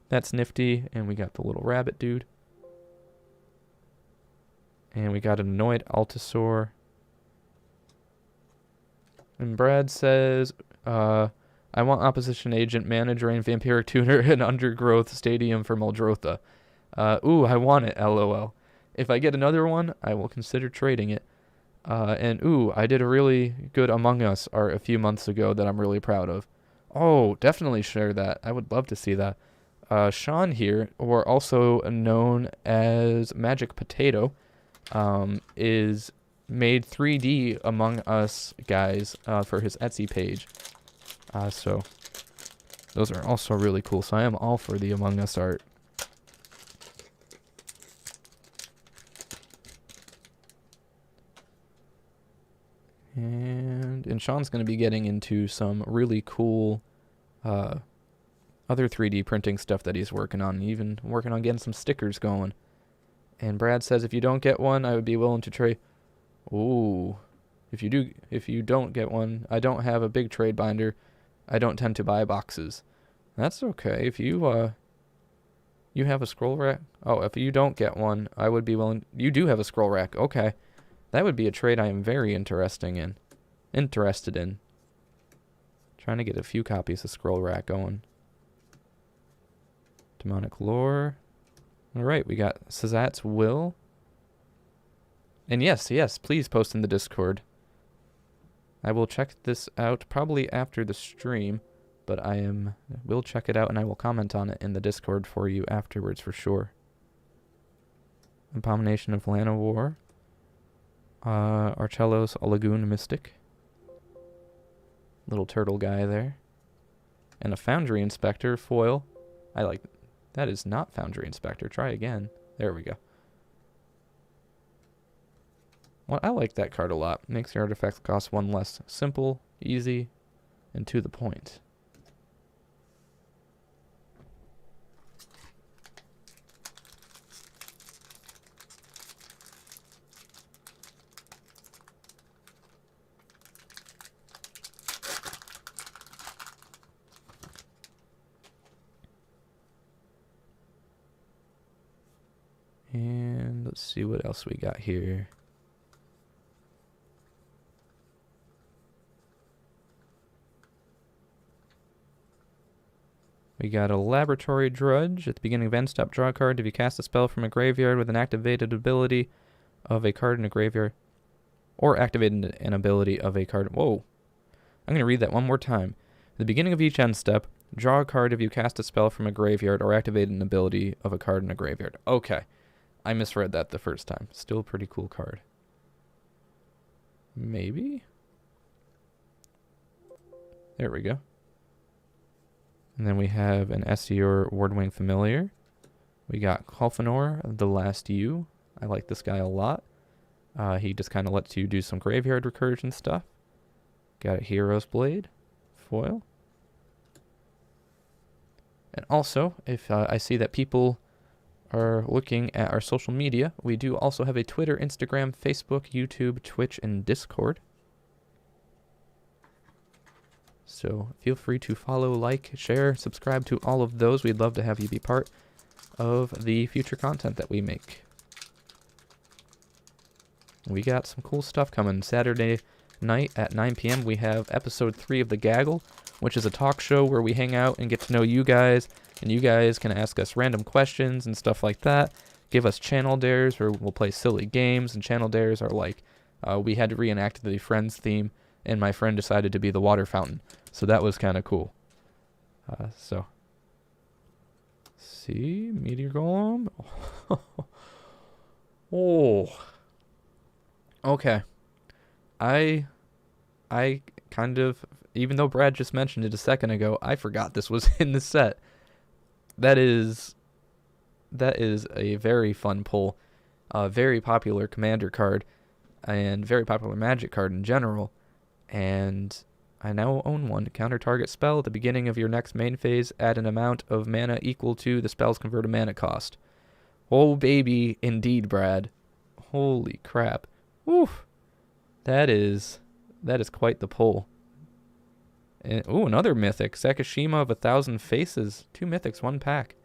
That's nifty. And we got the little rabbit dude. And we got an Annoyed Altasaur. And Brad says, I want Opposition Agent, Mana Drain, Vampiric Tutor, and Undergrowth Stadium for Muldrotha. I want it, LOL. If I get another one, I will consider trading it. I did a really good Among Us art a few months ago that I'm really proud of. Oh, definitely share that. I would love to see that. Sean here, or also known as Magic Potato, is made 3D Among Us guys for his Etsy page. So those are also really cool. So I am all for the Among Us art. And Sean's going to be getting into some really cool other 3D printing stuff that he's working on, even working on getting some stickers going. And Brad says, if you don't get one, I would be willing to trade. Ooh. If you don't get one, I don't have a big trade binder. I don't tend to buy boxes. That's okay. If you you have a scroll rack. Oh, if you don't get one, I would be willing. You do have a scroll rack. Okay. That would be a trade I am very interested in. Trying to get a few copies of Scroll Rack going. Demonic Lore. Alright, we got Sazat's Will. And yes, please post in the Discord. I will check this out probably after the stream, but will check it out and I will comment on it in the Discord for you afterwards for sure. Abomination of Llanowar. Archellos Lagoon Mystic. Little turtle guy there. And a Foundry Inspector foil. I like that. Is not Foundry Inspector. Try again. There we go. Well, I like that card a lot. Makes your artifacts cost 1 less. Simple, easy, and to the point. And let's see what else we got here. We got a Laboratory Drudge. At the beginning of end step, draw a card. If you cast a spell from a graveyard with an activated ability of a card in a graveyard, or activated an ability of a card. Whoa. I'm going to read that one more time. At the beginning of each end step, draw a card if you cast a spell from a graveyard or activate an ability of a card in a graveyard. Okay. I misread that the first time. Still a pretty cool card. Maybe? There we go. And then we have an SEO award-winning familiar. We got Kolfanor, The Last You. I like this guy a lot. He just kind of lets you do some graveyard recursion stuff. Got a Hero's Blade, foil. And also, if I see that people are looking at our social media, we do also have a Twitter, Instagram, Facebook, YouTube, Twitch, and Discord. So feel free to follow, like, share, subscribe to all of those. We'd love to have you be part of the future content that we make. We got some cool stuff coming. Saturday night at 9 p.m. we have episode 3 of The Gaggle, which is a talk show where we hang out and get to know you guys, and you guys can ask us random questions and stuff like that. Give us channel dares where we'll play silly games, and channel dares are like, we had to reenact the Friends theme, and my friend decided to be the water fountain. So that was kind of cool. See, Meteor Golem. Oh. Okay. I kind of, even though Brad just mentioned it a second ago, I forgot this was in the set. That is a very fun pull. Very popular commander card, and very popular magic card in general. And I now own one. Counter target spell at the beginning of your next main phase. Add an amount of mana equal to the spell's converted mana cost. Oh, baby. Indeed, Brad. Holy crap. Oof. That is quite the pull. And, ooh, another mythic. Sakashima of 1,000 Faces. 2 mythics, 1 pack.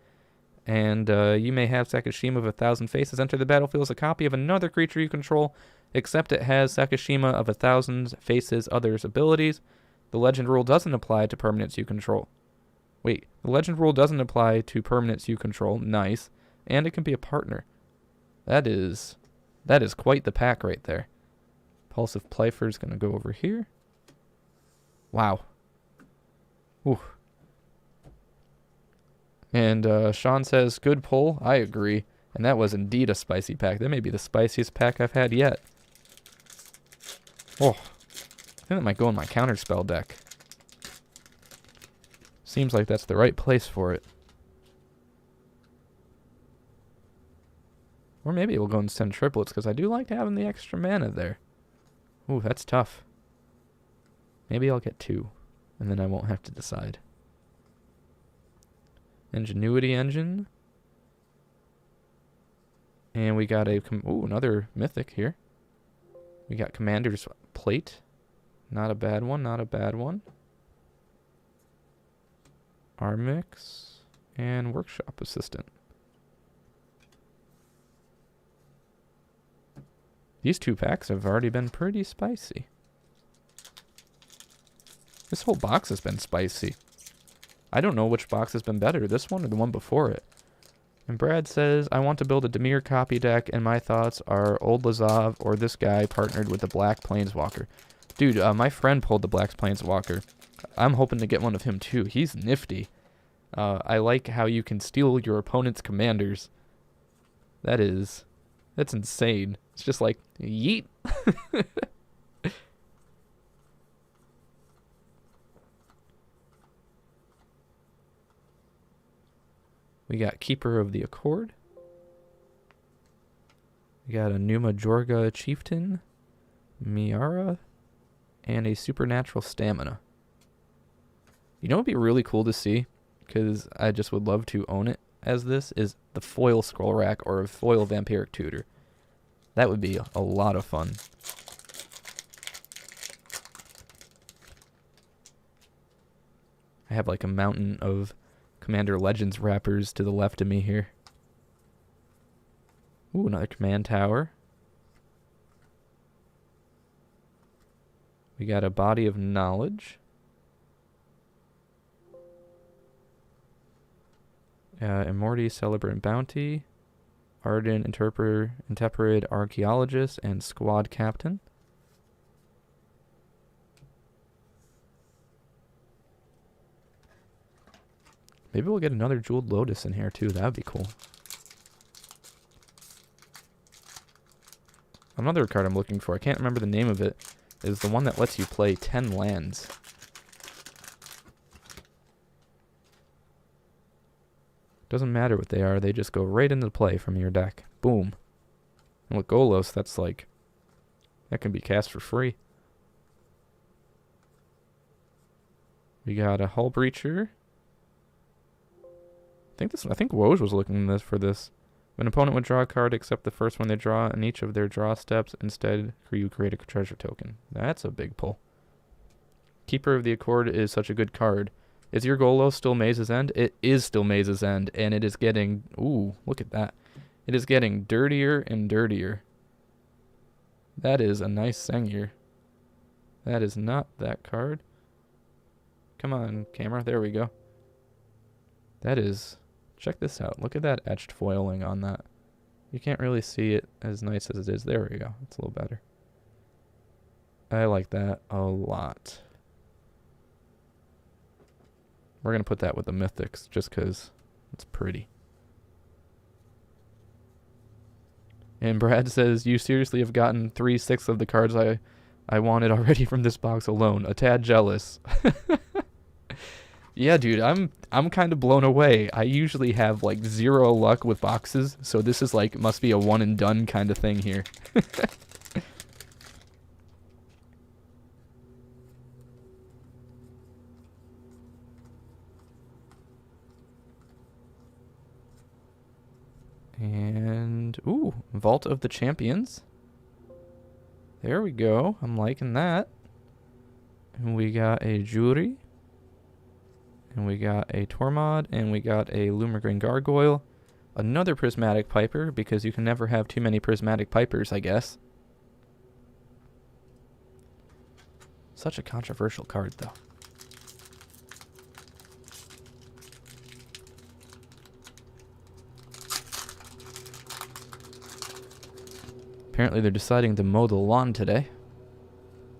And you may have Sakashima of 1,000 Faces enter the battlefield as a copy of another creature you control, except it has Sakashima of 1,000 Faces others abilities. The legend rule doesn't apply to permanents you control. Wait, the legend rule doesn't apply to permanents you control. Nice. And it can be a partner. That is quite the pack right there. Impulsive Plifer is going to go over here. Wow. Ooh. And Sean says, good pull. I agree. And that was indeed a spicy pack. That may be the spiciest pack I've had yet. Oh. I think that might go in my counterspell deck. Seems like that's the right place for it. Or maybe we'll go and send triplets, because I do like having the extra mana there. Ooh, that's tough. Maybe I'll get 2, and then I won't have to decide. Ingenuity Engine. And we got another mythic here. We got Commander's Plate. Not a bad one, not a bad one. Armix and Workshop Assistant. These 2 packs have already been pretty spicy. This whole box has been spicy. I don't know which box has been better, this one or the one before it. And Brad says, I want to build a Dimir copy deck, and my thoughts are Old Lazav or this guy partnered with the Black Planeswalker. Dude, my friend pulled the Black Planeswalker. I'm hoping to get one of him too. He's nifty. I like how you can steal your opponent's commanders. That's insane. It's just like, yeet. We got Keeper of the Accord. We got a Numa Jorga Chieftain, Miara, and a Supernatural Stamina. You know what would be really cool to see, because I just would love to own it as this, is the foil Scroll Rack or a foil Vampiric Tutor. That would be a lot of fun. I have like a mountain of Commander Legends wrappers to the left of me here. Ooh, another Command Tower. We got a Body of Knowledge. Immorti, Celebrant Bounty. Ardent, Intemperate Archaeologist, and Squad Captain. Maybe we'll get another Jeweled Lotus in here too. That would be cool. Another card I'm looking for, I can't remember the name of it, is the one that lets you play 10 lands. Doesn't matter what they are. They just go right into play from your deck. Boom. And with Golos, that's like... That can be cast for free. We got a Hull Breacher. I think Woj was looking for this. When an opponent would draw a card except the first one they draw in each of their draw steps, instead you create a treasure token. That's a big pull. Keeper of the Accord is such a good card. Is your Golos still Maze's End? It is still Maze's End, and it is getting... Ooh, look at that. It is getting dirtier and dirtier. That is a nice Sengir. That is not that card. Come on, camera. There we go. That is... Check this out. Look at that etched foiling on that. You can't really see it as nice as it is. There we go. It's a little better. I like that a lot. We're going to put that with the Mythics just because it's pretty. And Brad says, you seriously have gotten 3/6 of the cards I wanted already from this box alone. A tad jealous. Yeah, dude, I'm kind of blown away. I usually have like 0 luck with boxes, so this is like, must be a one and done kind of thing here. And, ooh, Vault of the Champions. There we go. I'm liking that. And we got a Jury. And we got a Tormod. And we got a Lumergreen Gargoyle. Another Prismatic Piper, because you can never have too many Prismatic Pipers, I guess. Such a controversial card, though. Apparently they're deciding to mow the lawn today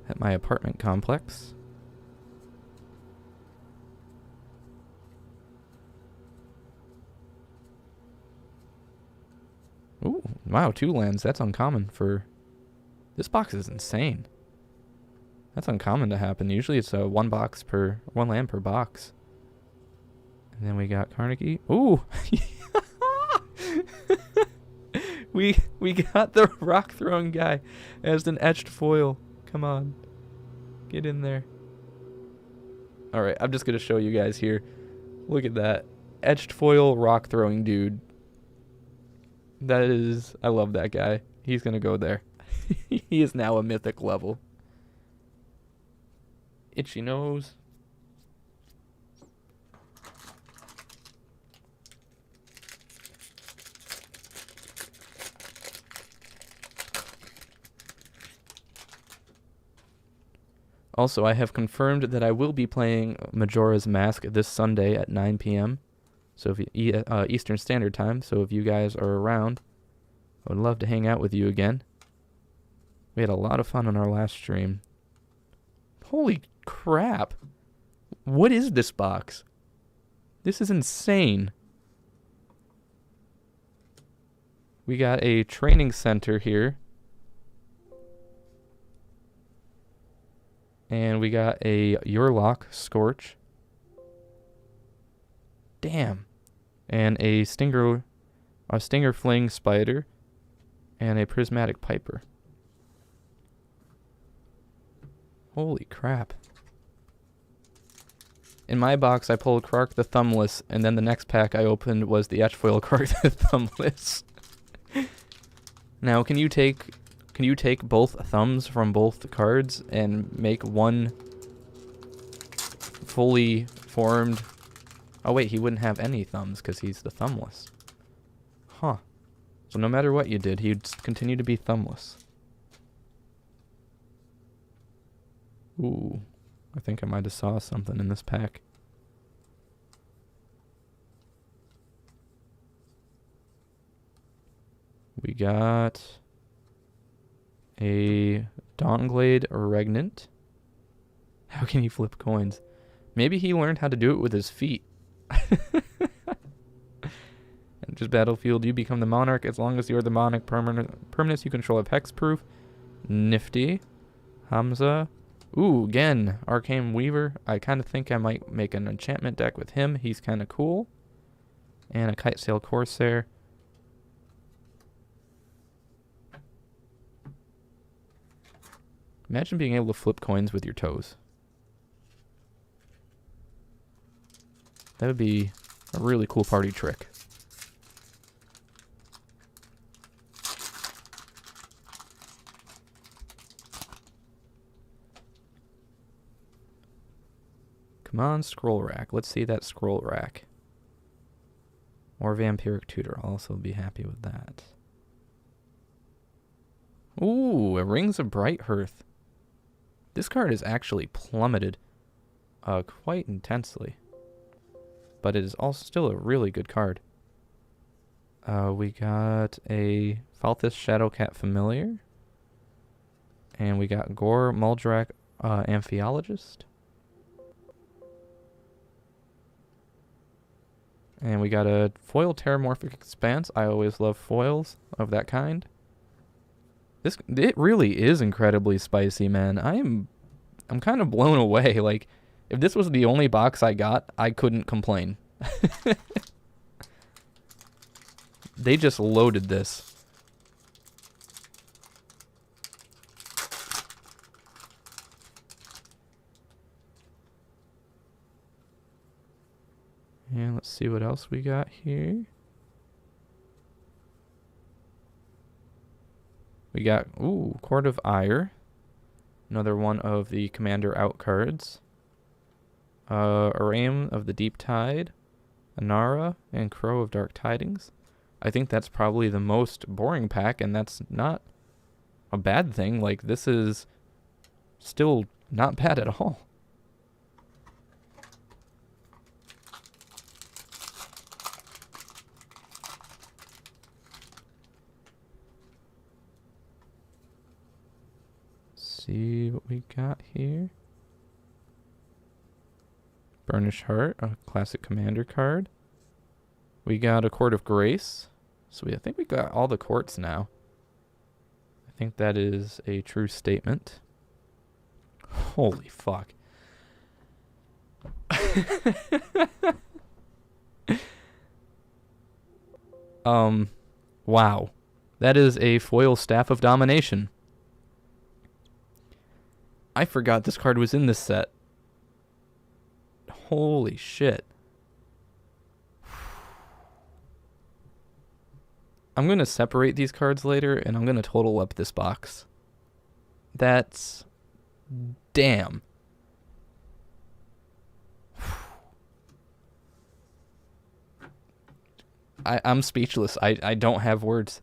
at my apartment complex. Ooh, wow, 2 lands. That's uncommon for... This box is insane. That's uncommon to happen. Usually it's a 1 land per box. And then we got Carnegie. Ooh! We got the rock throwing guy as an etched foil. Come on. Get in there. Alright, I'm just going to show you guys here. Look at that. Etched foil rock throwing dude. That is... I love that guy. He's going to go there. He is now a mythic level. Itchy nose. Also, I have confirmed that I will be playing Majora's Mask this Sunday at 9 p.m. So if Eastern Standard Time. So if you guys are around, I would love to hang out with you again. We had a lot of fun on our last stream. Holy crap. What is this box? This is insane. We got a training center here. And we got a Yurlock Scorch. Damn. And a Stinger Fling Spider. And a Prismatic Piper. Holy crap. In my box, I pulled Krark the Thumbless, and then the next pack I opened was the Etchfoil Krark the Thumbless. Now, can you take both thumbs from both cards and make one fully formed... Oh wait, he wouldn't have any thumbs because he's the thumbless. Huh. So no matter what you did, he'd continue to be thumbless. Ooh. I think I might have saw something in this pack. We got a Dawnglade Regnant. How can he flip coins? Maybe he learned how to do it with his feet. And just Battlefield, you become the Monarch as long as you're the Monarch permanents you control have hexproof. Nifty. Hamza. Ooh, again, Arcane Weaver. I kind of think I might make an enchantment deck with him. He's kind of cool. And a Kite Sail Corsair. Imagine being able to flip coins with your toes. That would be a really cool party trick. Come on, scroll rack. Let's see that scroll rack. Or Vampiric Tutor. I'll also be happy with that. Ooh, a Rings of Bright Hearth. This card is actually plummeted quite intensely. But it is also still a really good card. We got a Falthus Shadowcat Familiar. And we got Gore Muldrak Amphiologist. And we got a foil Terramorphic Expanse. I always love foils of that kind. It really is incredibly spicy, man. I'm kind of blown away. Like, if this was the only box I got, I couldn't complain. They just loaded this. And let's see what else we got here. We got, ooh, Court of Ire. Another one of the Commander out cards. Aram of the Deep Tide. Anara and Crow of Dark Tidings. I think that's probably the most boring pack, and that's not a bad thing. Like, this is still not bad at all. See what we got here. Burnished Heart, a classic commander card. We got a Court of Grace. So I think we got all the courts now. I think that is a true statement. Holy fuck. Wow. That is a foil Staff of Domination. I forgot this card was in this set. Holy shit. I'm going to separate these cards later, and I'm going to total up this box. That's... damn. I'm speechless. I don't have words.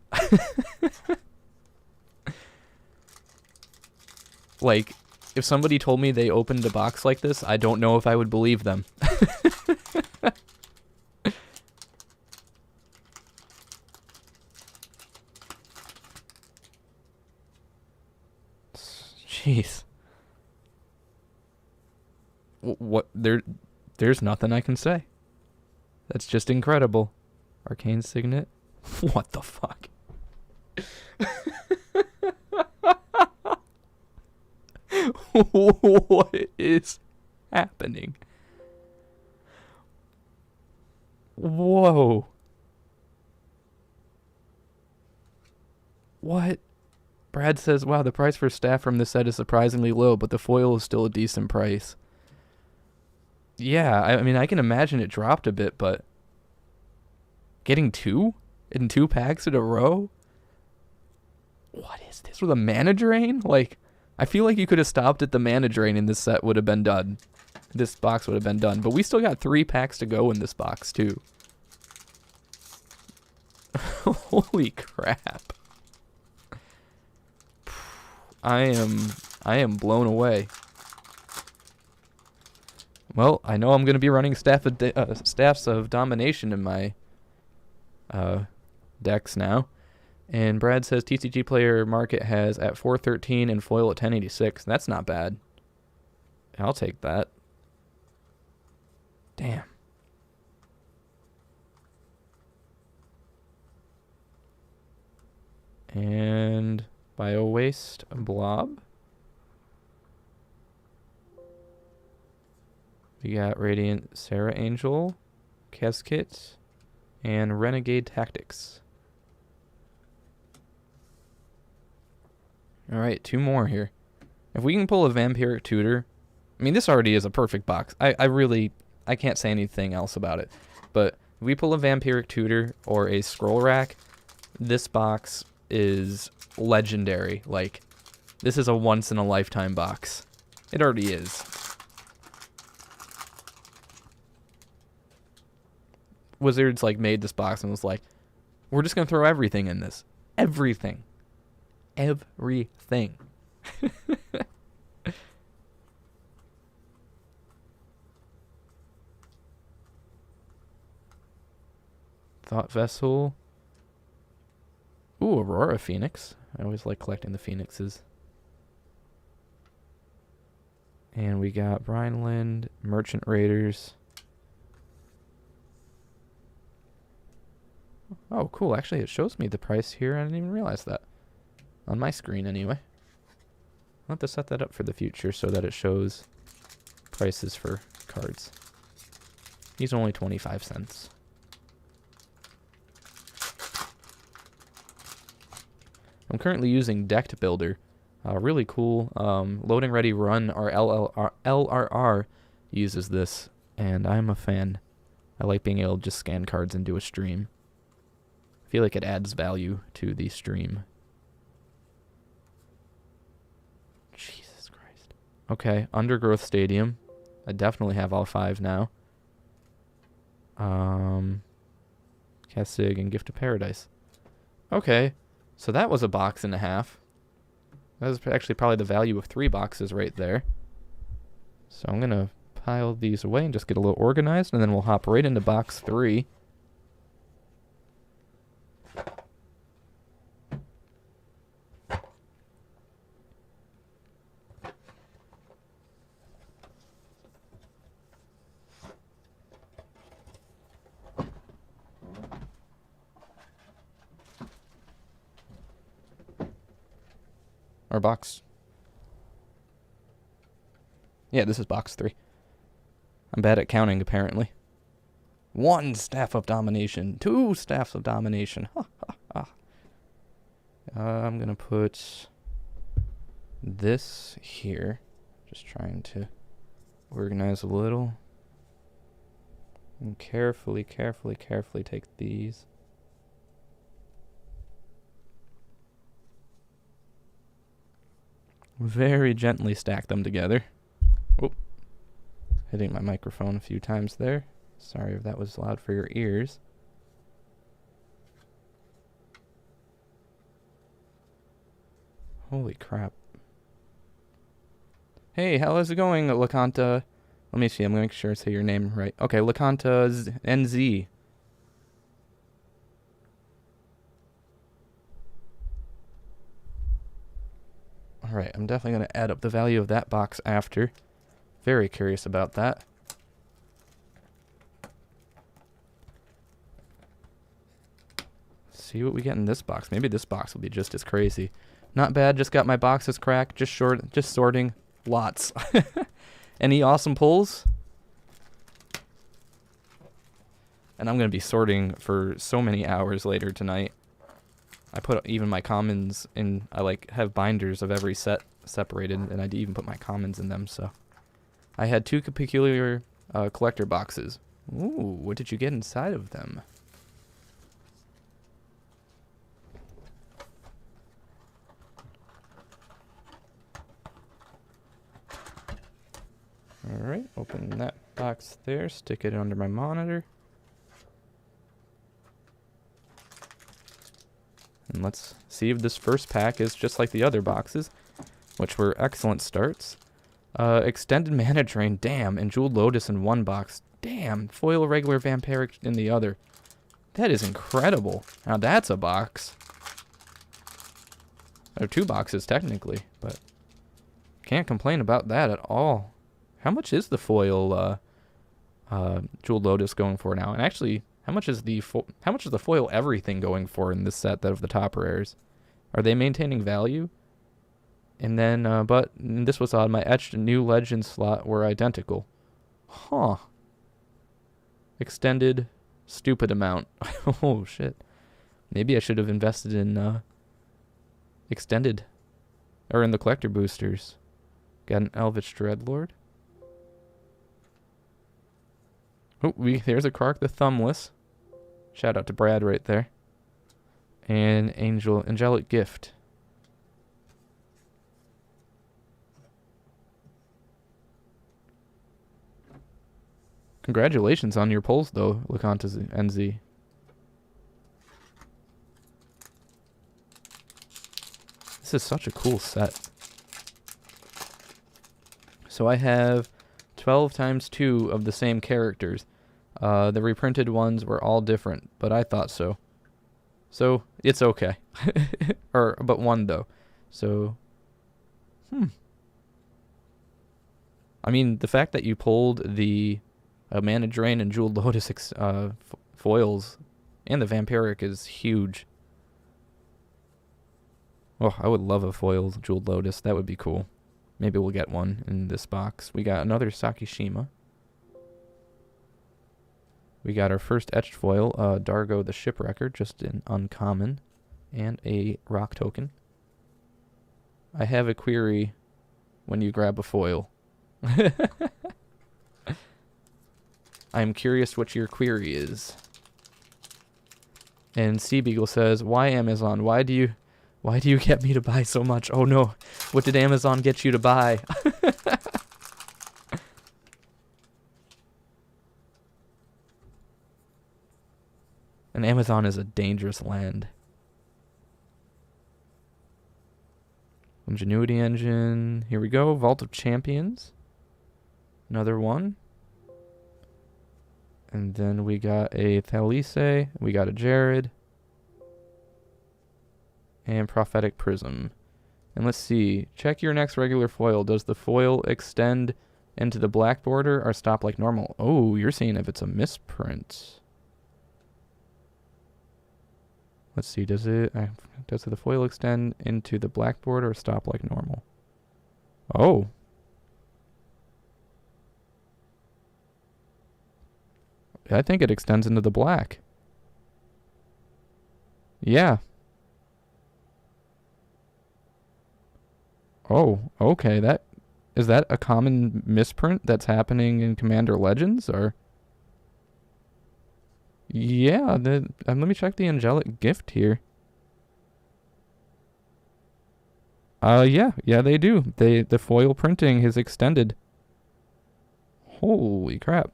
Like, if somebody told me they opened a box like this, I don't know if I would believe them. Jeez. What? There's nothing I can say. That's just incredible. Arcane Signet? What the fuck? What is happening? Whoa. What? Brad says, wow, the price for staff from this set is surprisingly low, but the foil is still a decent price. Yeah, I mean, I can imagine it dropped a bit, but getting two in 2 packs in a row? What is this with a mana drain? Like, I feel like you could have stopped at the mana drain and this set would have been done. This box would have been done. But we still got 3 packs to go in this box, too. Holy crap. I am blown away. Well, I know I'm going to be running Staffs of Domination in my decks now. And Brad says TCG Player Market has at 413 and foil at 1086. That's not bad. I'll take that. Damn. And Bio Waste Blob. We got Radiant Sarah Angel, Casket, and Renegade Tactics. Alright, 2 more here. If we can pull a Vampiric Tutor, I mean, this already is a perfect box. I can't say anything else about it. But if we pull a Vampiric Tutor or a Scroll Rack, this box is legendary. Like, this is a once-in-a-lifetime box. It already is. Wizards, like, made this box and was like, we're just going to throw everything in this. Everything. Everything. Thought Vessel. Ooh, Aurora Phoenix. I always like collecting the Phoenixes. And we got Rhineland, Merchant Raiders. Oh, cool. Actually, it shows me the price here. I didn't even realize that. On my screen, anyway. I'll have to set that up for the future so that it shows prices for cards. These are only 25 cents. I'm currently using Decked Builder. Really cool. Loading Ready Run, or LRR, uses this, and I'm a fan. I like being able to just scan cards and do a stream. I feel like it adds value to the stream. Jesus Christ. Okay, Undergrowth Stadium. I definitely have all 5 now. Cassig and Gift of Paradise. Okay, so that was a box and a half. That was actually probably the value of 3 boxes right there. So I'm going to pile these away and just get a little organized, and then we'll hop right into box 3. Or box. Yeah, this is box 3. I'm bad at counting, apparently. 1 Staff of Domination. 2 Staffs of Domination. Ha, ha, ha. I'm going to put this here. Just trying to organize a little. And carefully take these. Very gently stack them together. Oh, hitting my microphone a few times there. Sorry if that was loud for your ears. Holy crap. Hey, how is it going, Lakanta? Let me see, I'm going to make sure I say your name right. Okay, Lakanta NZ. Alright, I'm definitely going to add up the value of that box after. Very curious about that. See what we get in this box. Maybe this box will be just as crazy. Not bad, just got my boxes cracked. Just sorting. Lots. Any awesome pulls? And I'm going to be sorting for so many hours later tonight. I put even my commons in, I like have binders of every set separated, and I even put my commons in them, so. I had 2 peculiar collector boxes. Ooh, what did you get inside of them? Alright, open that box there, stick it under my monitor. And let's see if this first pack is just like the other boxes, which were excellent starts. Extended Mana Drain, damn, and Jeweled Lotus in one box. Damn, foil regular Vampiric in the other. That is incredible. Now that's a box. Or 2 boxes, technically, but can't complain about that at all. How much is the foil Jeweled Lotus going for now? And actually, how much is the foil everything going for in this set of the top rares? Are they maintaining value? And then, but this was odd. My etched new legend slot were identical. Huh. Extended Stupid amount. Oh, shit. Maybe I should have invested in extended. Or in the collector boosters. Got an Elvish Dreadlord. Oh, there's a Kark the Thumbless. Shout out to Brad right there. And Angelic Gift. Congratulations on your pulls, though, Lacantas NZ. This is such a cool set. So I have 12 times 2 of the same characters. The reprinted ones were all different, but I thought so. So it's okay. But one though. So, I mean, the fact that you pulled the Mana Drain and Jeweled Lotus foils and the Vampiric is huge. Oh, I would love a foiled Jeweled Lotus. That would be cool. Maybe we'll get one in this box. We got another Sakishima. We got our first etched foil, Dargo the Shipwrecker, just an uncommon, and a rock token. I have a query when you grab a foil. I'm curious what your query is. And Seabeagle says, "Why Amazon? Why do you get me to buy so much? Oh no, what did Amazon get you to buy?" And Amazon is a dangerous land. Ingenuity Engine. Here we go. Vault of Champions. Another one. And then we got a Thalise. We got a Jared. And Prophetic Prism. And let's see. Check your next regular foil. Does the foil extend into the black border or stop like normal? Oh, you're seeing if it's a misprint. Let's see. Does the foil extend into the black border or stop like normal? Oh. I think it extends into the black. Yeah. Oh, okay. Is that a common misprint that's happening in Commander Legends, or? Yeah, let me check the Angelic Gift here. Yeah, they do. The foil printing is extended. Holy crap.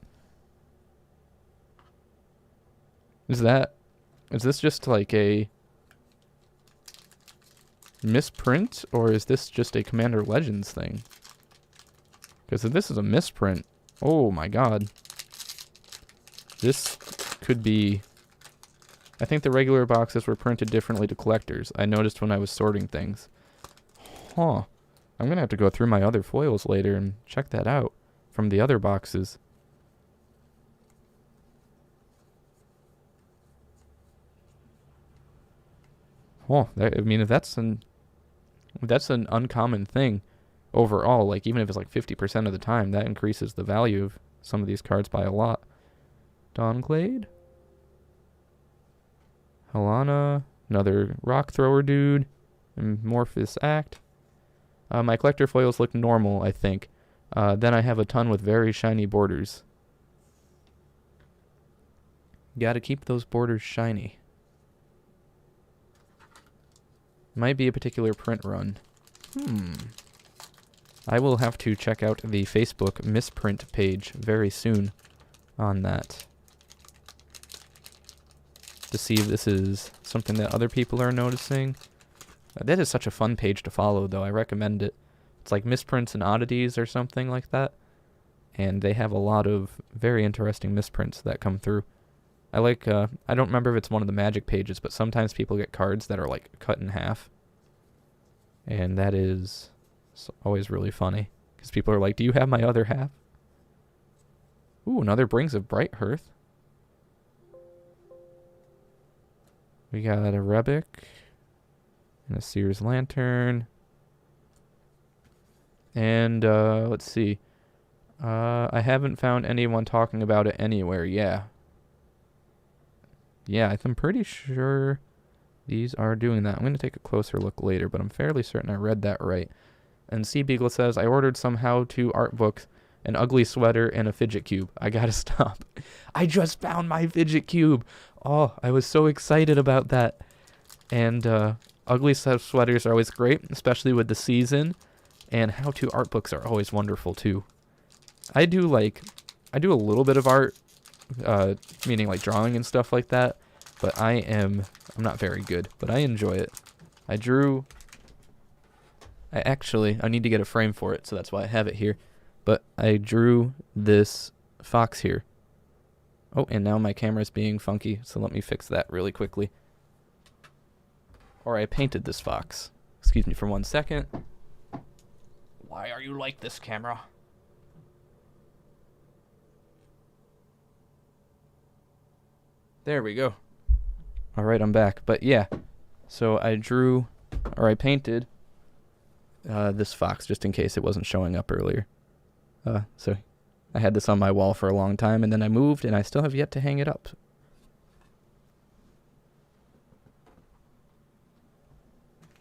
Is this just like a misprint, or is this just a Commander Legends thing? Because if this is a misprint, oh my god. This could be... I think the regular boxes were printed differently to collectors. I noticed when I was sorting things. Huh. I'm going to have to go through my other foils later and check that out from the other boxes. Oh, I mean, if that's an uncommon thing overall, like even if it's like 50% of the time, that increases the value of some of these cards by a lot. Dawnglade. Helana. Another rock thrower dude. Amorphous Act. My collector foils look normal, I think. Then I have a ton with very shiny borders. Gotta keep those borders shiny. Might be a particular print run. I will have to check out the Facebook misprint page very soon on that, to see if this is something that other people are noticing. That is such a fun page to follow, though. I recommend it. It's like Misprints and Oddities or something like that. And they have a lot of very interesting misprints that come through. I like, I don't remember if it's one of the Magic pages, but sometimes people get cards that are like cut in half. And that is always really funny, because people are like, "Do you have my other half?" Ooh, another Brings of Bright Hearth. We got a Rebic and a Seer's Lantern. And let's see. I haven't found anyone talking about it anywhere. Yeah. Yeah, I'm pretty sure these are doing that. I'm going to take a closer look later, but I'm fairly certain I read that right. And Sea Beagle says, I ordered some how-to art books, an ugly sweater, and a fidget cube. I gotta stop. I just found my fidget cube. Oh, I was so excited about that. And ugly sweaters are always great, especially with the season. And how-to art books are always wonderful, too. I do a little bit of art, meaning like drawing and stuff like that. But I'm not very good, but I enjoy it. I need to get a frame for it, so that's why I have it here. But I drew this fox here. Oh, and now my camera's being funky, so let me fix that really quickly. Or I painted this fox. Excuse me for 1 second. Why are you like this, camera? There we go. Alright, I'm back. But yeah, so I painted this fox, just in case it wasn't showing up earlier. So I had this on my wall for a long time, and then I moved, and I still have yet to hang it up.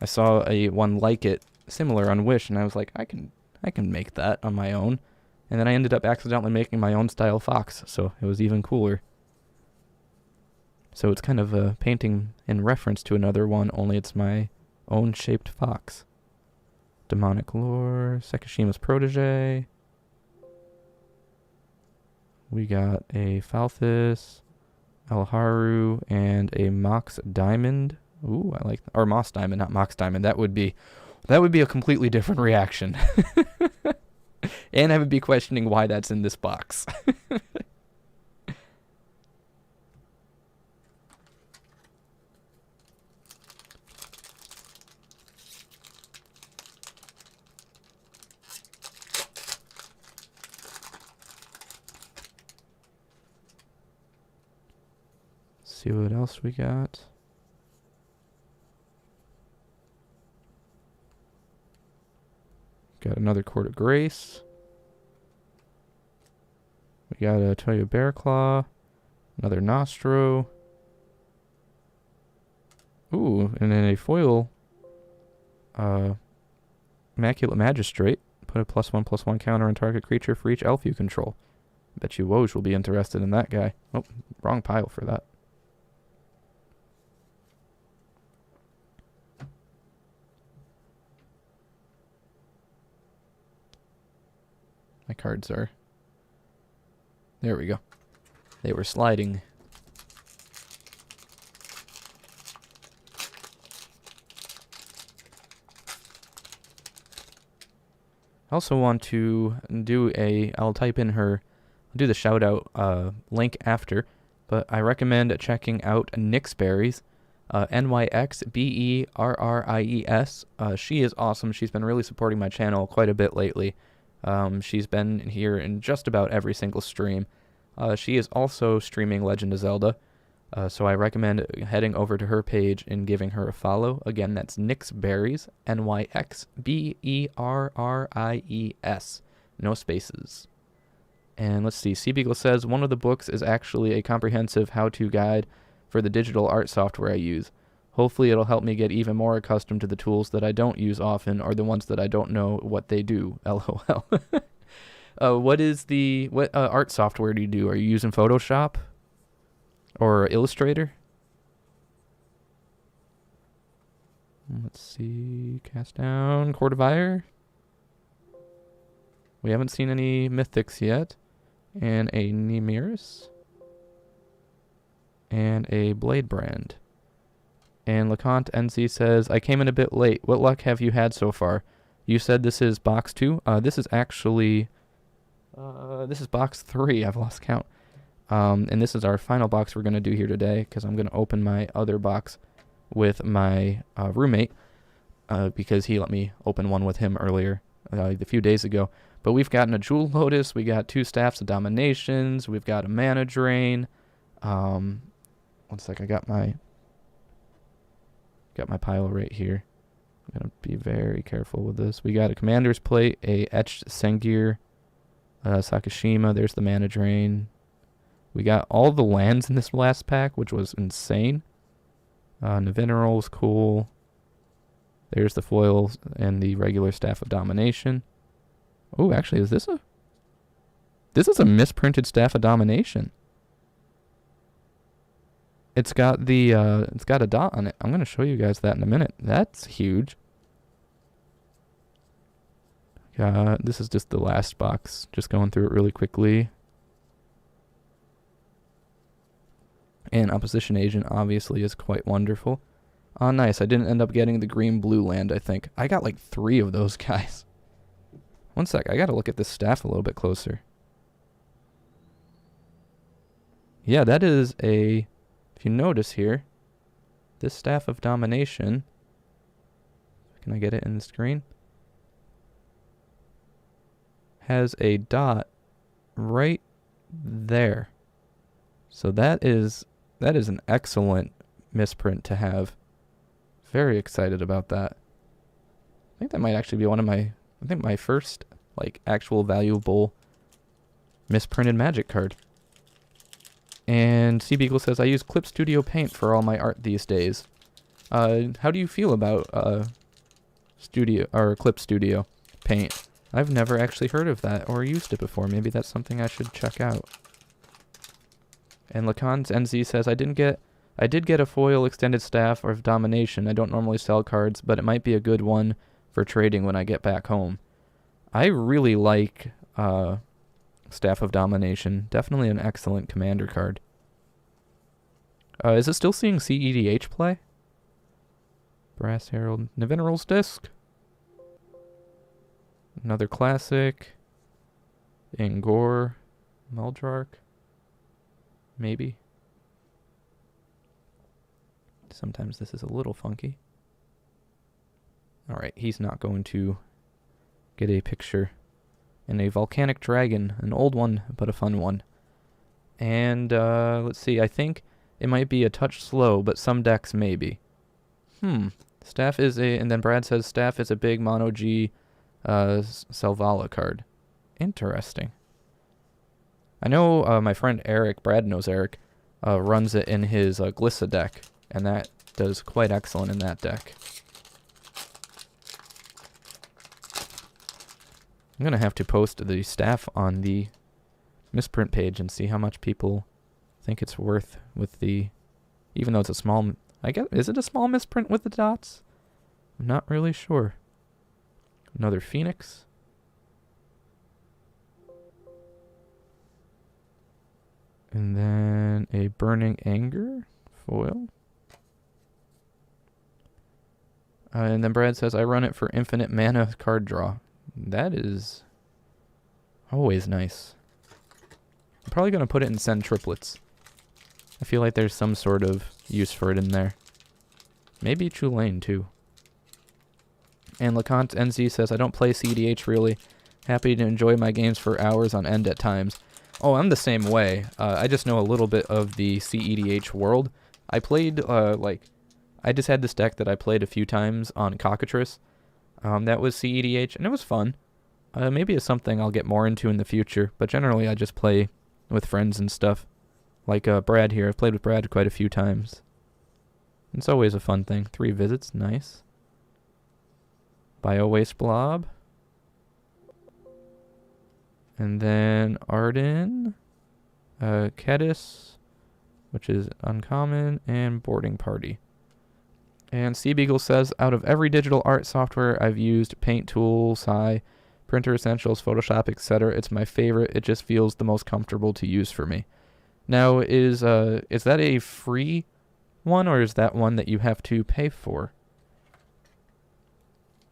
I saw one like it, similar on Wish, and I was like, I can make that on my own. And then I ended up accidentally making my own style fox, so it was even cooler. So it's kind of a painting in reference to another one, only it's my own shaped fox. Demonic Lore, Sekishima's Protege. We got a Falthus, Alharu, and a Mox Diamond. Ooh, I like that. Or Moss Diamond, not Mox Diamond. That would be a completely different reaction. And I would be questioning why that's in this box. See what else we got. Got another Court of Grace. We got a Toyo Bearclaw. Another Nostro. Ooh, and then a foil Immaculate Magistrate. Put a +1/+1 counter on target creature for each elf you control. Bet you Woj will be interested in that guy. Oh, wrong pile for that. My cards are... There we go. They were sliding. I also want to I'll type in I'll do the shout out link after, but I recommend checking out Nyxberries, Nyxberries. She is awesome. She's been really supporting my channel quite a bit lately. She's been here in just about every single stream. She is also streaming Legend of Zelda, so I recommend heading over to her page and giving her a follow. Again, that's Nyxberries, Nyxberries, no spaces. And let's see, Sea Beagle says, one of the books is actually a comprehensive how-to guide for the digital art software I use. Hopefully it'll help me get even more accustomed to the tools that I don't use often, or the ones that I don't know what they do. LOL. What art software do you do? Are you using Photoshop? Or Illustrator? Let's see. Cast down. Court of Ire. We haven't seen any Mythics yet. And a Nemiris. And a Blade Brand. And LeConte NC says, I came in a bit late. What luck have you had so far? You said this is box 2? This is actually... this is box 3. I've lost count. And this is our final box we're going to do here today, because I'm going to open my other box with my roommate, because he let me open one with him earlier, a few days ago. But we've gotten a Jewel Lotus, we got 2 Staffs of Dominations, we've got a Mana Drain. 1 sec, I got my pile right here. I'm going to be very careful with this. We got a Commander's Plate, a Etched Sengir, Sakashima, there's the Mana Drain. We got all the lands in this last pack, which was insane. Navineral's cool. There's the foil and the regular Staff of Domination. Oh, actually, is this a... This is a misprinted Staff of Domination. It's got the, it's got a dot on it. I'm going to show you guys that in a minute. That's huge. This is just the last box. Just going through it really quickly. And Opposition Agent obviously is quite wonderful. Oh, nice. I didn't end up getting the green-blue land, I think. I got like 3 of those guys. One sec. I got to look at this staff a little bit closer. Yeah, that is a... If you notice here, this Staff of Domination... Can I get it in the screen? Has a dot right there. So that is an excellent misprint to have. Very excited about that. I think that might actually be one of my... I think my first, like, actual valuable misprinted Magic card. And Beagle says, I use Clip Studio Paint for all my art these days. How do you feel about Clip Studio Paint? I've never actually heard of that or used it before. Maybe that's something I should check out. And Lacan's NZ says, I did get a foil extended Staff of Domination. I don't normally sell cards, but it might be a good one for trading when I get back home. I really like Staff of Domination. Definitely an excellent commander card. Is it still seeing CEDH play? Brass Herald. Navineral's Disc. Another classic. Ingor. Meldrark. Maybe. Sometimes this is a little funky. Alright, he's not going to get a picture. And a Volcanic Dragon. An old one, but a fun one. And, let's see. I think it might be a touch slow, but some decks maybe. Staff is a... And then Brad says Staff is a big Mono G Selvala card. Interesting. I know my friend Eric, Brad knows Eric, runs it in his Glissa deck. And that does quite excellent in that deck. I'm going to have to post the staff on the misprint page and see how much people think it's worth with the... Even though it's a small... I guess, is it a small misprint with the dots? I'm not really sure. Another Phoenix. And then a Burning Anger foil. And then Brad says, I run it for infinite mana card draw. That is always nice. I'm probably going to put it in Send Triplets. I feel like there's some sort of use for it in there. Maybe Tulane, too. And LeConte NZ says, I don't play CDH really. Happy to enjoy my games for hours on end at times. Oh, I'm the same way. I just know a little bit of the CEDH world. I played, I just had this deck that I played a few times on Cockatrice. That was CEDH, and it was fun. Maybe it's something I'll get more into in the future, but generally I just play with friends and stuff. Like Brad here. I've played with Brad quite a few times. It's always a fun thing. 3 visits, nice. Bio Waste Blob. And then Arden, Kedis, which is uncommon, and Boarding Party. And Beagle says, out of every digital art software I've used, Paint Tool, Sai, Printer Essentials, Photoshop, etc., it's my favorite. It just feels the most comfortable to use for me. Now, is that a free one, or is that one that you have to pay for?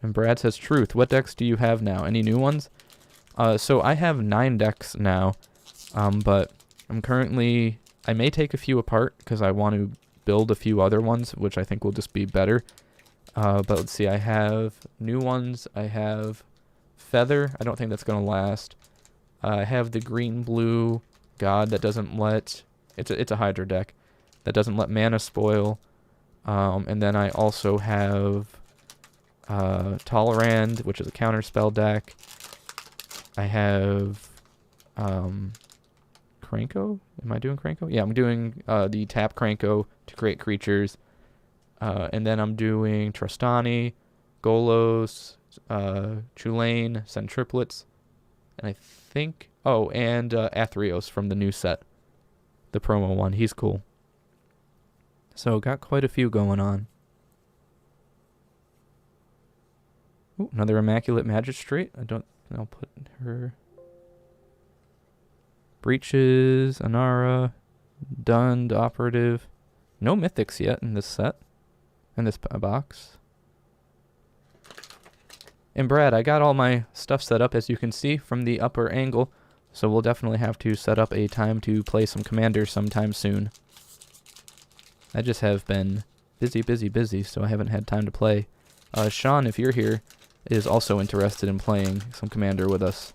And Brad says, truth, what decks do you have now? Any new ones? So I have 9 decks now, but I'm currently... I may take a few apart, because I want to build a few other ones, which I think will just be better. But let's see, I have new ones. I have Feather. I don't think that's going to last. I have the green-blue God that doesn't let... It's a Hydra deck. That doesn't let mana spoil. And then I also have Tolerand, which is a counterspell deck. I have Cranko? Am I doing Cranko? Yeah, I'm doing the tap Cranko to create creatures. And then I'm doing Trostani, Golos, Chulane, send triplets. And I think... Oh, and Athreos from the new set. The promo one. He's cool. So got quite a few going on. Ooh, another Immaculate Magistrate. I'll put her... Breaches, Anara, Dund, Operative. No mythics yet in this set. In this box. And Brad, I got all my stuff set up, as you can see, from the upper angle. So we'll definitely have to set up a time to play some Commander sometime soon. I just have been busy, so I haven't had time to play. Sean, if you're here, is also interested in playing some Commander with us.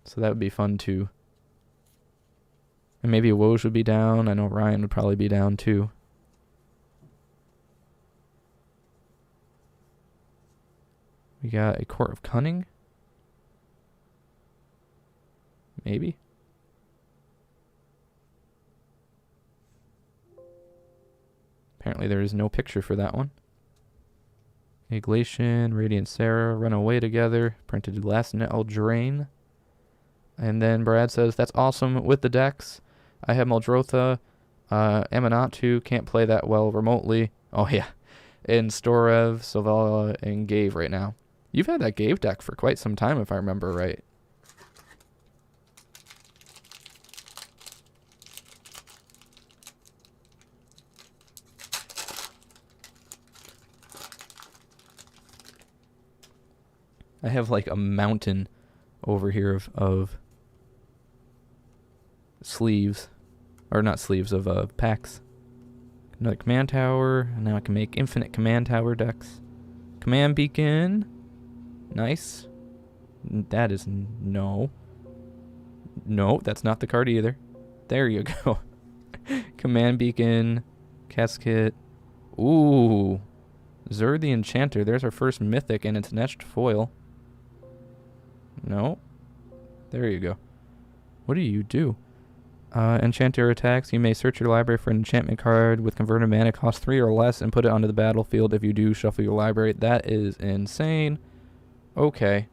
So that would be fun too. And maybe Woj would be down. I know Ryan would probably be down too. We got a Court of Cunning. Maybe. Apparently there is no picture for that one. Iglesian, Radiant Sarah, Run Away Together, printed last in Eldraine. And then Brad says, that's awesome with the decks. I have Muldrotha, Amanatu, can't play that well remotely. Oh yeah. And Storev, Silvala, and Gave right now. You've had that Gave deck for quite some time if I remember right. I have like a mountain over here of sleeves, or not sleeves, of packs. Another command tower, and now I can make infinite command tower decks. Command beacon, nice. That is no, that's not the card either. There you go. Command beacon, casket. Ooh, Zur the Enchanter. There's our first mythic, and it's an etched foil. No. There you go. What do you do? Enchanter attacks. You may search your library for an enchantment card with converted mana cost 3 or less and put it onto the battlefield. If you do, shuffle your library. That is insane. Okay.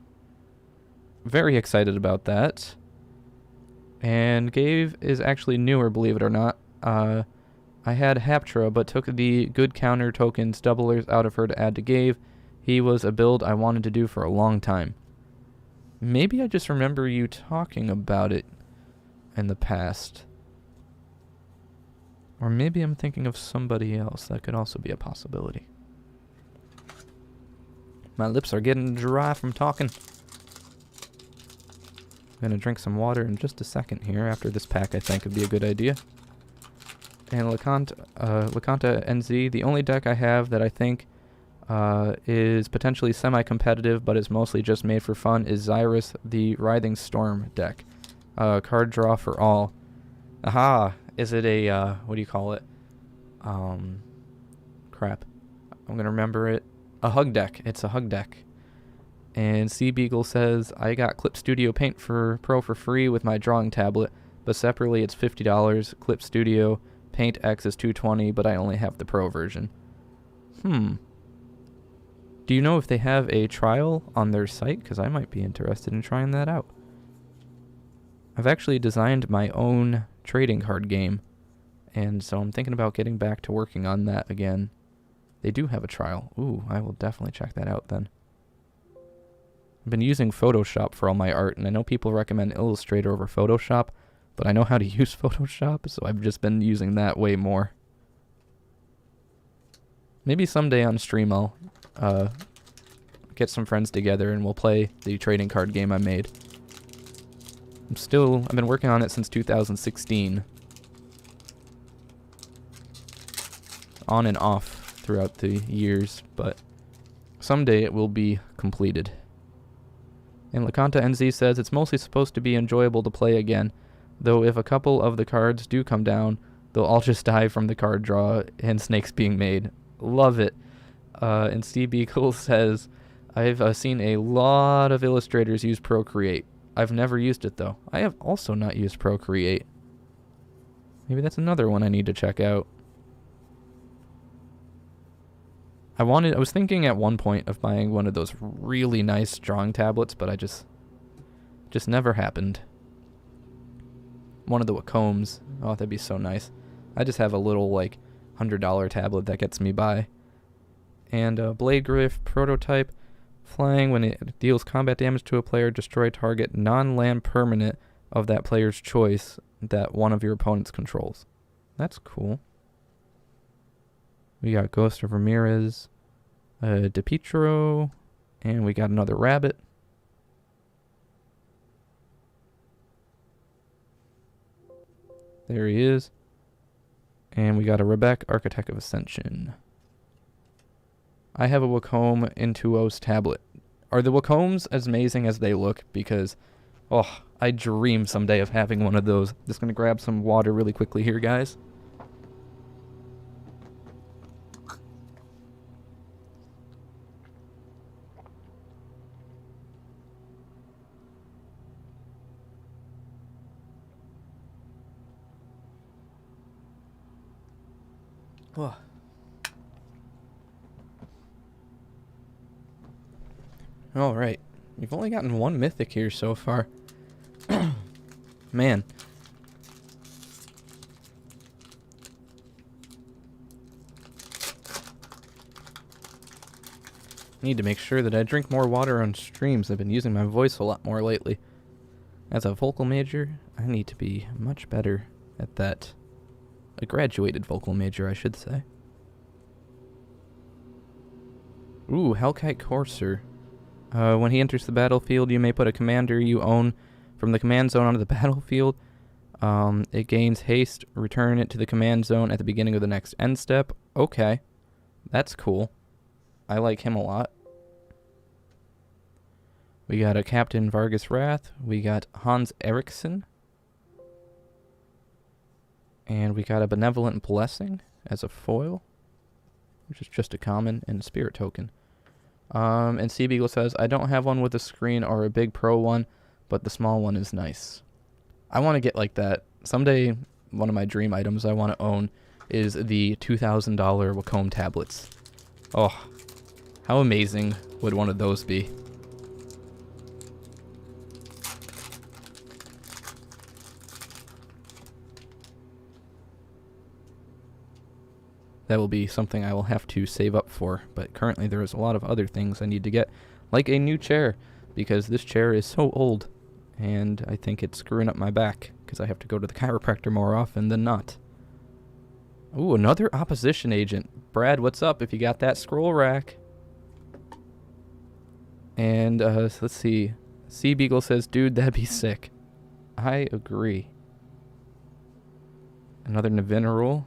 Very excited about that. And Gave is actually newer, believe it or not. I had Haptra, but took the good counter tokens doublers out of her to add to Gave. He was a build I wanted to do for a long time. Maybe I just remember you talking about it in the past. Or maybe I'm thinking of somebody else. That could also be a possibility. My lips are getting dry from talking. I'm going to drink some water in just a second here. After this pack, I think would be a good idea. And Lacanta NZ, the only deck I have that I think is potentially semi-competitive, but is mostly just made for fun, is Xyrus, the Writhing Storm deck. Card draw for all. Aha! Is it a, what do you call it? Crap. I'm gonna remember it. A hug deck. It's a hug deck. And Sea Beagle says, I got Clip Studio Paint for Pro for free with my drawing tablet, but separately it's $50. Clip Studio Paint X is $220, but I only have the Pro version. Do you know if they have a trial on their site? Because I might be interested in trying that out. I've actually designed my own trading card game, and so I'm thinking about getting back to working on that again. They do have a trial. Ooh, I will definitely check that out then. I've been using Photoshop for all my art, and I know people recommend Illustrator over Photoshop, but I know how to use Photoshop, so I've just been using that way more. Maybe someday on stream I'll get some friends together and we'll play the trading card game I made. I've been working on it since 2016. On and off throughout the years, but someday it will be completed. And Lacanta NZ says it's mostly supposed to be enjoyable to play again, though if a couple of the cards do come down, they'll all just die from the card draw and snakes being made. Love it. And Steve Beagle says, I've seen a lot of illustrators use Procreate. I've never used it, though. I have also not used Procreate. Maybe that's another one I need to check out. I was thinking at one point of buying one of those really nice drawing tablets, but I just never happened. One of the Wacombs. Oh, that'd be so nice. I just have a little, like, $100 tablet that gets me by. And Blade Griff prototype. Flying, when it deals combat damage to a player, destroy target non-land permanent of that player's choice that one of your opponents controls. That's cool. We got Ghost of Ramirez, DePietro, and we got another rabbit. There he is. And we got a Rebek, Architect of Ascension. I have a Wacom Intuos tablet. Are the Wacoms as amazing as they look? Because, oh, I dream someday of having one of those. Just gonna grab some water really quickly here, guys. Oh. All right. We've only gotten one mythic here so far. Man. Need to make sure that I drink more water on streams. I've been using my voice a lot more lately. As a vocal major, I need to be much better at that. A graduated vocal major, I should say. Ooh, Hellkite Courser. When he enters the battlefield, you may put a commander you own from the command zone onto the battlefield. It gains haste. Return it to the command zone at the beginning of the next end step. Okay. That's cool. I like him a lot. We got a Captain Vargas Wrath. We got Hans Eriksson. And we got a Benevolent Blessing as a foil, which is just a common and a spirit token. And Sea Beagle says, I don't have one with a screen or a big pro one, but the small one is nice. I want to get like that. Someday, one of my dream items I want to own is the $2,000 Wacom tablets. Oh, how amazing would one of those be? That will be something I will have to save up for, but currently there is a lot of other things I need to get, like a new chair, because this chair is so old, and I think it's screwing up my back, because I have to go to the chiropractor more often than not. Ooh, another opposition agent. Brad, what's up if you got that scroll rack? And, let's see. Sea Beagle says, dude, that'd be sick. I agree. Another Navinarul.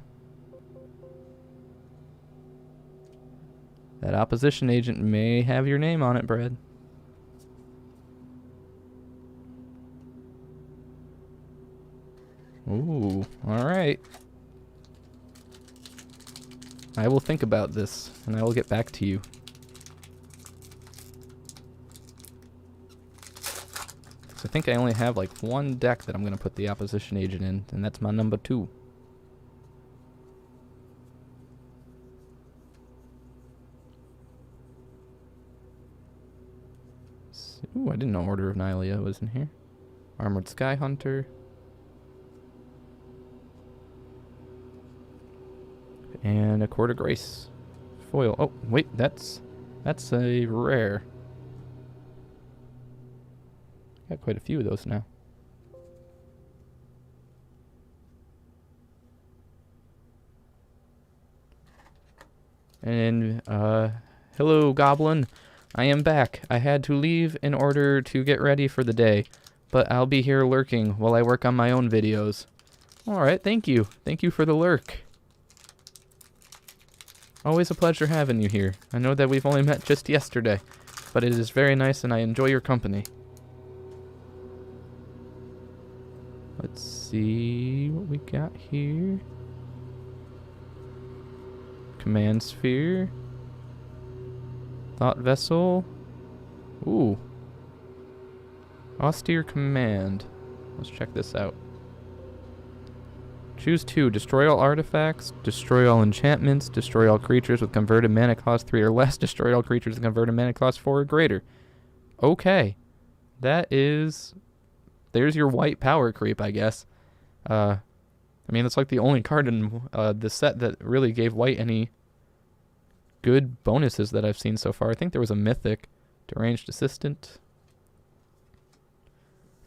That opposition agent may have your name on it, Brad. Ooh, alright. I will think about this, and I will get back to you. So I think I only have like one deck that I'm going to put the opposition agent in, and that's my number 2. Ooh, I didn't know Order of Nihilea was in here. Armored Sky Hunter. And a Court of Grace. Foil. Oh, wait, that's a rare. Got quite a few of those now. And, hello, Goblin. I am back. I had to leave in order to get ready for the day, but I'll be here lurking while I work on my own videos. Alright, thank you. Thank you for the lurk. Always a pleasure having you here. I know that we've only met just yesterday, but it is very nice and I enjoy your company. Let's see what we got here. Command Sphere. Thought Vessel. Ooh. Austere Command. Let's check this out. Choose 2. Destroy all artifacts. Destroy all enchantments. Destroy all creatures with converted mana cost 3 or less. Destroy all creatures with converted mana cost 4 or greater. Okay. That is... There's your white power creep, I guess. I mean, it's like the only card in the set that really gave white any good bonuses that I've seen so far. I think there was a mythic. Deranged Assistant.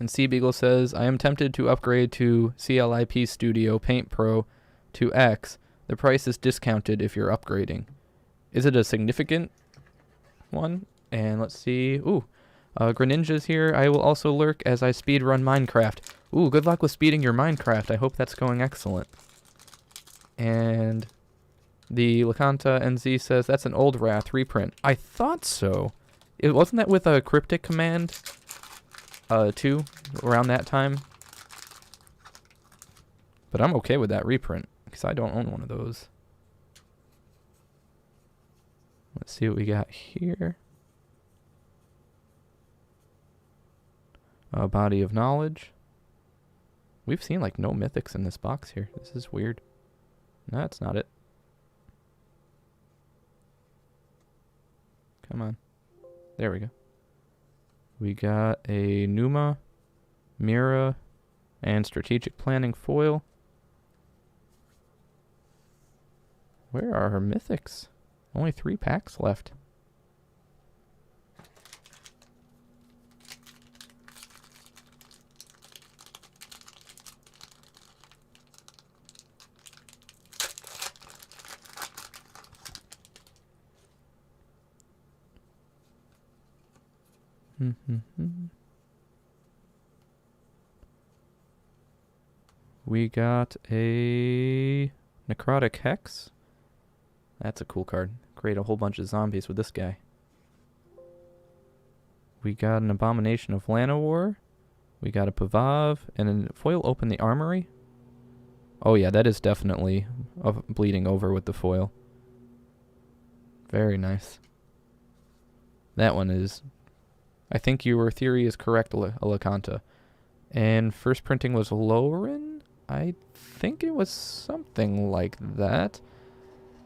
And Sea Beagle says, I am tempted to upgrade to CLIP Studio Paint Pro to X. The price is discounted if you're upgrading. Is it a significant one? And let's see. Ooh, Greninja's here. I will also lurk as I speedrun Minecraft. Ooh, good luck with speeding your Minecraft. I hope that's going excellent. And the Lacanta NZ says, that's an old Wrath reprint. I thought so. It wasn't that with a Cryptic Command? 2 around that time. But I'm okay with that reprint because I don't own one of those. Let's see what we got here. A Body of Knowledge. We've seen like no mythics in this box here. This is weird. No, that's not it. Come on. There we go. We got a Numa, Mira, and Strategic Planning foil. Where are her mythics? Only 3 packs left. We got a Necrotic Hex. That's a cool card. Create a whole bunch of zombies with this guy. We got an Abomination of Llanowar. We got a Pavav. And a foil Open the Armory. Oh yeah, that is definitely bleeding over with the foil. Very nice. That one is... I think your theory is correct, Alacanta. And first printing was Lauren? I think it was something like that.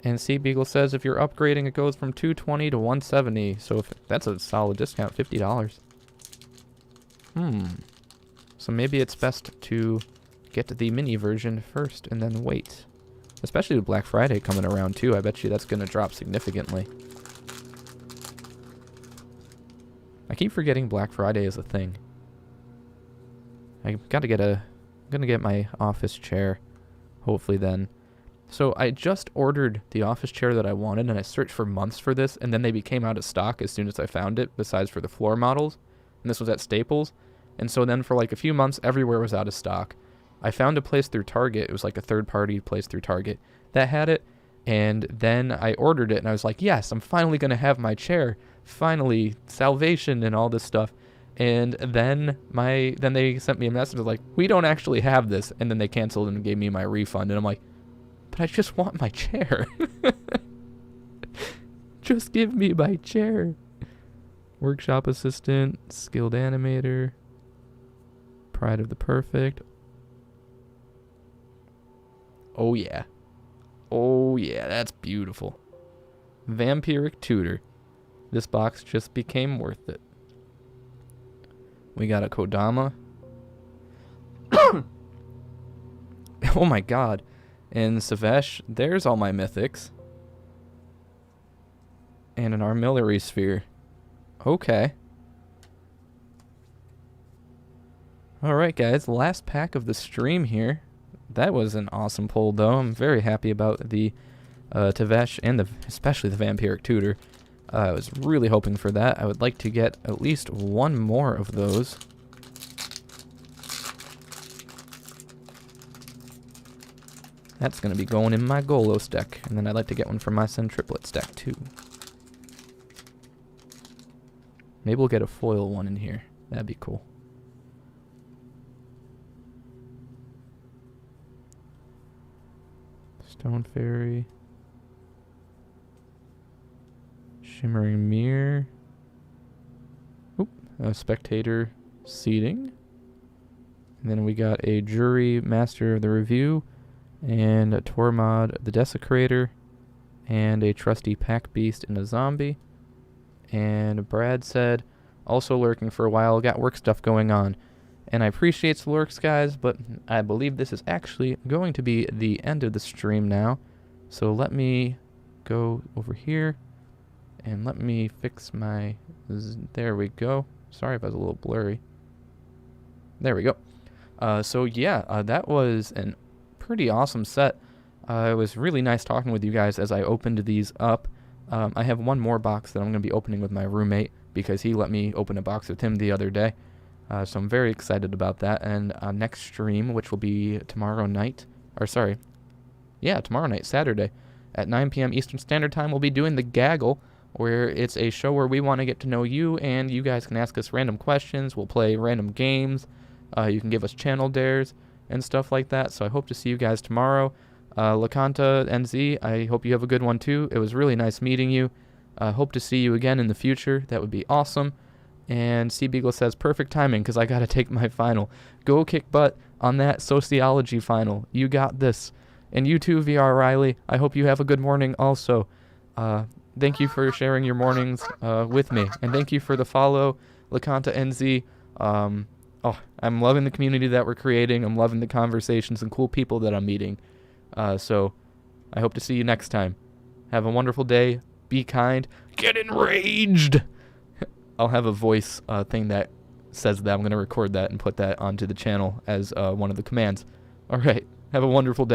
And Sea Beagle says if you're upgrading, it goes from $220 to $170. So if that's a solid discount, $50. So maybe it's best to get the mini version first and then wait. Especially with Black Friday coming around too. I bet you that's going to drop significantly. I keep forgetting Black Friday is a thing. I gotta get I'm gonna get my office chair, hopefully then. So I just ordered the office chair that I wanted, and I searched for months for this, and then they became out of stock as soon as I found it, besides for the floor models. And this was at Staples. And so then for like a few months, everywhere was out of stock. I found a place through Target. It was like a third-party place through Target that had it. And then I ordered it, and I was like, yes, I'm finally gonna have my chair. Finally, salvation and all this stuff. And then they sent me a message like, we don't actually have this. And then they canceled and gave me my refund. And I'm like, but I just want my chair. Just give me my chair. Workshop Assistant, Skilled Animator, Pride of the Perfect. Oh yeah. Oh yeah, that's beautiful. Vampiric Tutor. This box just became worth it. We got a Kodama. Oh my god. And Savesh, there's all my mythics. And an Armillary Sphere. Okay. Alright guys, last pack of the stream here. That was an awesome pull though. I'm very happy about the Tavesh and especially the Vampiric Tutor. I was really hoping for that. I would like to get at least one more of those. That's going to be going in my Golos deck. And then I'd like to get one for my Sun Triplets deck too. Maybe we'll get a foil one in here. That'd be cool. Stone Fairy. Shimmering Mirror. Oop. A Spectator. seating. And then we got a jury master of the review, and a Tormod the Desecrator, and a trusty pack beast and a zombie. And Brad said, also lurking for a while, got work stuff going on. And I appreciate the lurks, guys, but I believe this is actually going to be the end of the stream now. So let me go over here and let me fix my... There we go. Sorry if I was a little blurry. There we go. So yeah, that was a pretty awesome set. It was really nice talking with you guys as I opened these up. I have one more box that I'm going to be opening with my roommate because he let me open a box with him the other day. So I'm very excited about that. And next stream, which will be tomorrow night, tomorrow night, Saturday, at 9 p.m. Eastern Standard Time, we'll be doing the Gaggle, where it's a show where we want to get to know you, and you guys can ask us random questions. We'll play random games. You can give us channel dares and stuff like that. So I hope to see you guys tomorrow. Lakanta NZ, I hope you have a good one too. It was really nice meeting you. Hope to see you again in the future. That would be awesome. And C Beagle says, perfect timing because I got to take my final. Go kick butt on that sociology final. You got this. And you too, VR Riley. I hope you have a good morning also. Thank you for sharing your mornings with me. And thank you for the follow, Lakanta NZ. I'm loving the community that we're creating. I'm loving the conversations and cool people that I'm meeting. So I hope to see you next time. Have a wonderful day. Be kind. Get enraged. I'll have a voice thing that says that. I'm going to record that and put that onto the channel as one of the commands. All right. Have a wonderful day.